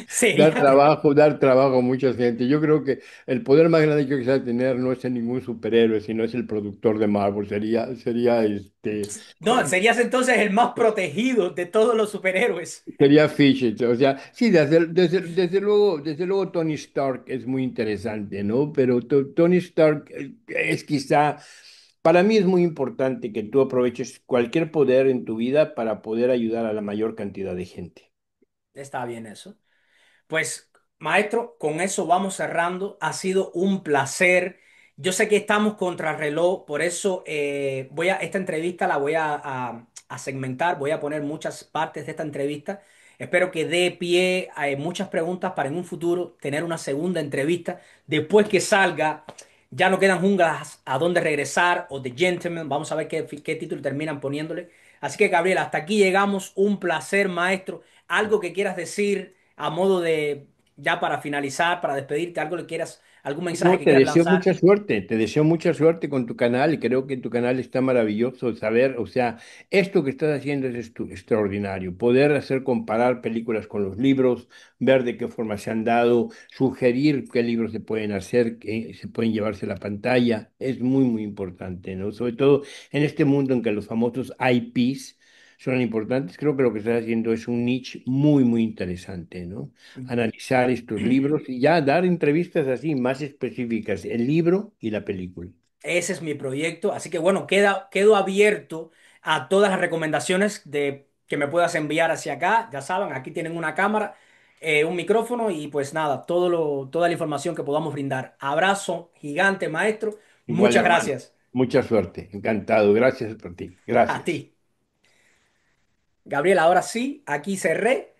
Sería, Dar trabajo a mucha gente. Yo creo que el poder más grande que yo quisiera tener no es en ningún superhéroe, sino es el productor de Marvel. no, serías entonces el más protegido de todos los superhéroes. Sería Fidget. O sea, sí, desde luego Tony Stark es muy interesante, ¿no? Pero Tony Stark es quizá, para mí es muy importante que tú aproveches cualquier poder en tu vida para poder ayudar a la mayor cantidad de gente. Está bien eso. Pues, maestro, con eso vamos cerrando. Ha sido un placer. Yo sé que estamos contra reloj, por eso esta entrevista la voy a segmentar, voy a poner muchas partes de esta entrevista. Espero que dé pie a muchas preguntas para en un futuro tener una segunda entrevista. Después que salga, ya no quedan junglas a dónde regresar o The Gentleman. Vamos a ver qué título terminan poniéndole. Así que, Gabriel, hasta aquí llegamos. Un placer, maestro. Algo que quieras decir a modo de, ya para finalizar, para despedirte, algo le quieras, algún mensaje No, que quieras lanzar. te deseo mucha suerte con tu canal y creo que tu canal está maravilloso saber, o sea, esto que estás haciendo es extraordinario, poder hacer comparar películas con los libros, ver de qué forma se han dado, sugerir qué libros se pueden hacer, que se pueden llevarse a la pantalla, es muy, muy importante, ¿no? Sobre todo en este mundo en que los famosos IPs son importantes, creo que lo que estás haciendo es un niche muy, muy interesante, ¿no? Analizar estos libros y ya dar entrevistas así más específicas, el libro y la película. Ese es mi proyecto. Así que bueno, quedo abierto a todas las recomendaciones que me puedas enviar hacia acá. Ya saben, aquí tienen una cámara, un micrófono y pues nada, toda la información que podamos brindar. Abrazo gigante, maestro. Igual, Muchas hermano. gracias Mucha suerte. Encantado. Gracias por ti. a Gracias. ti. Gabriel, ahora sí, aquí cerré.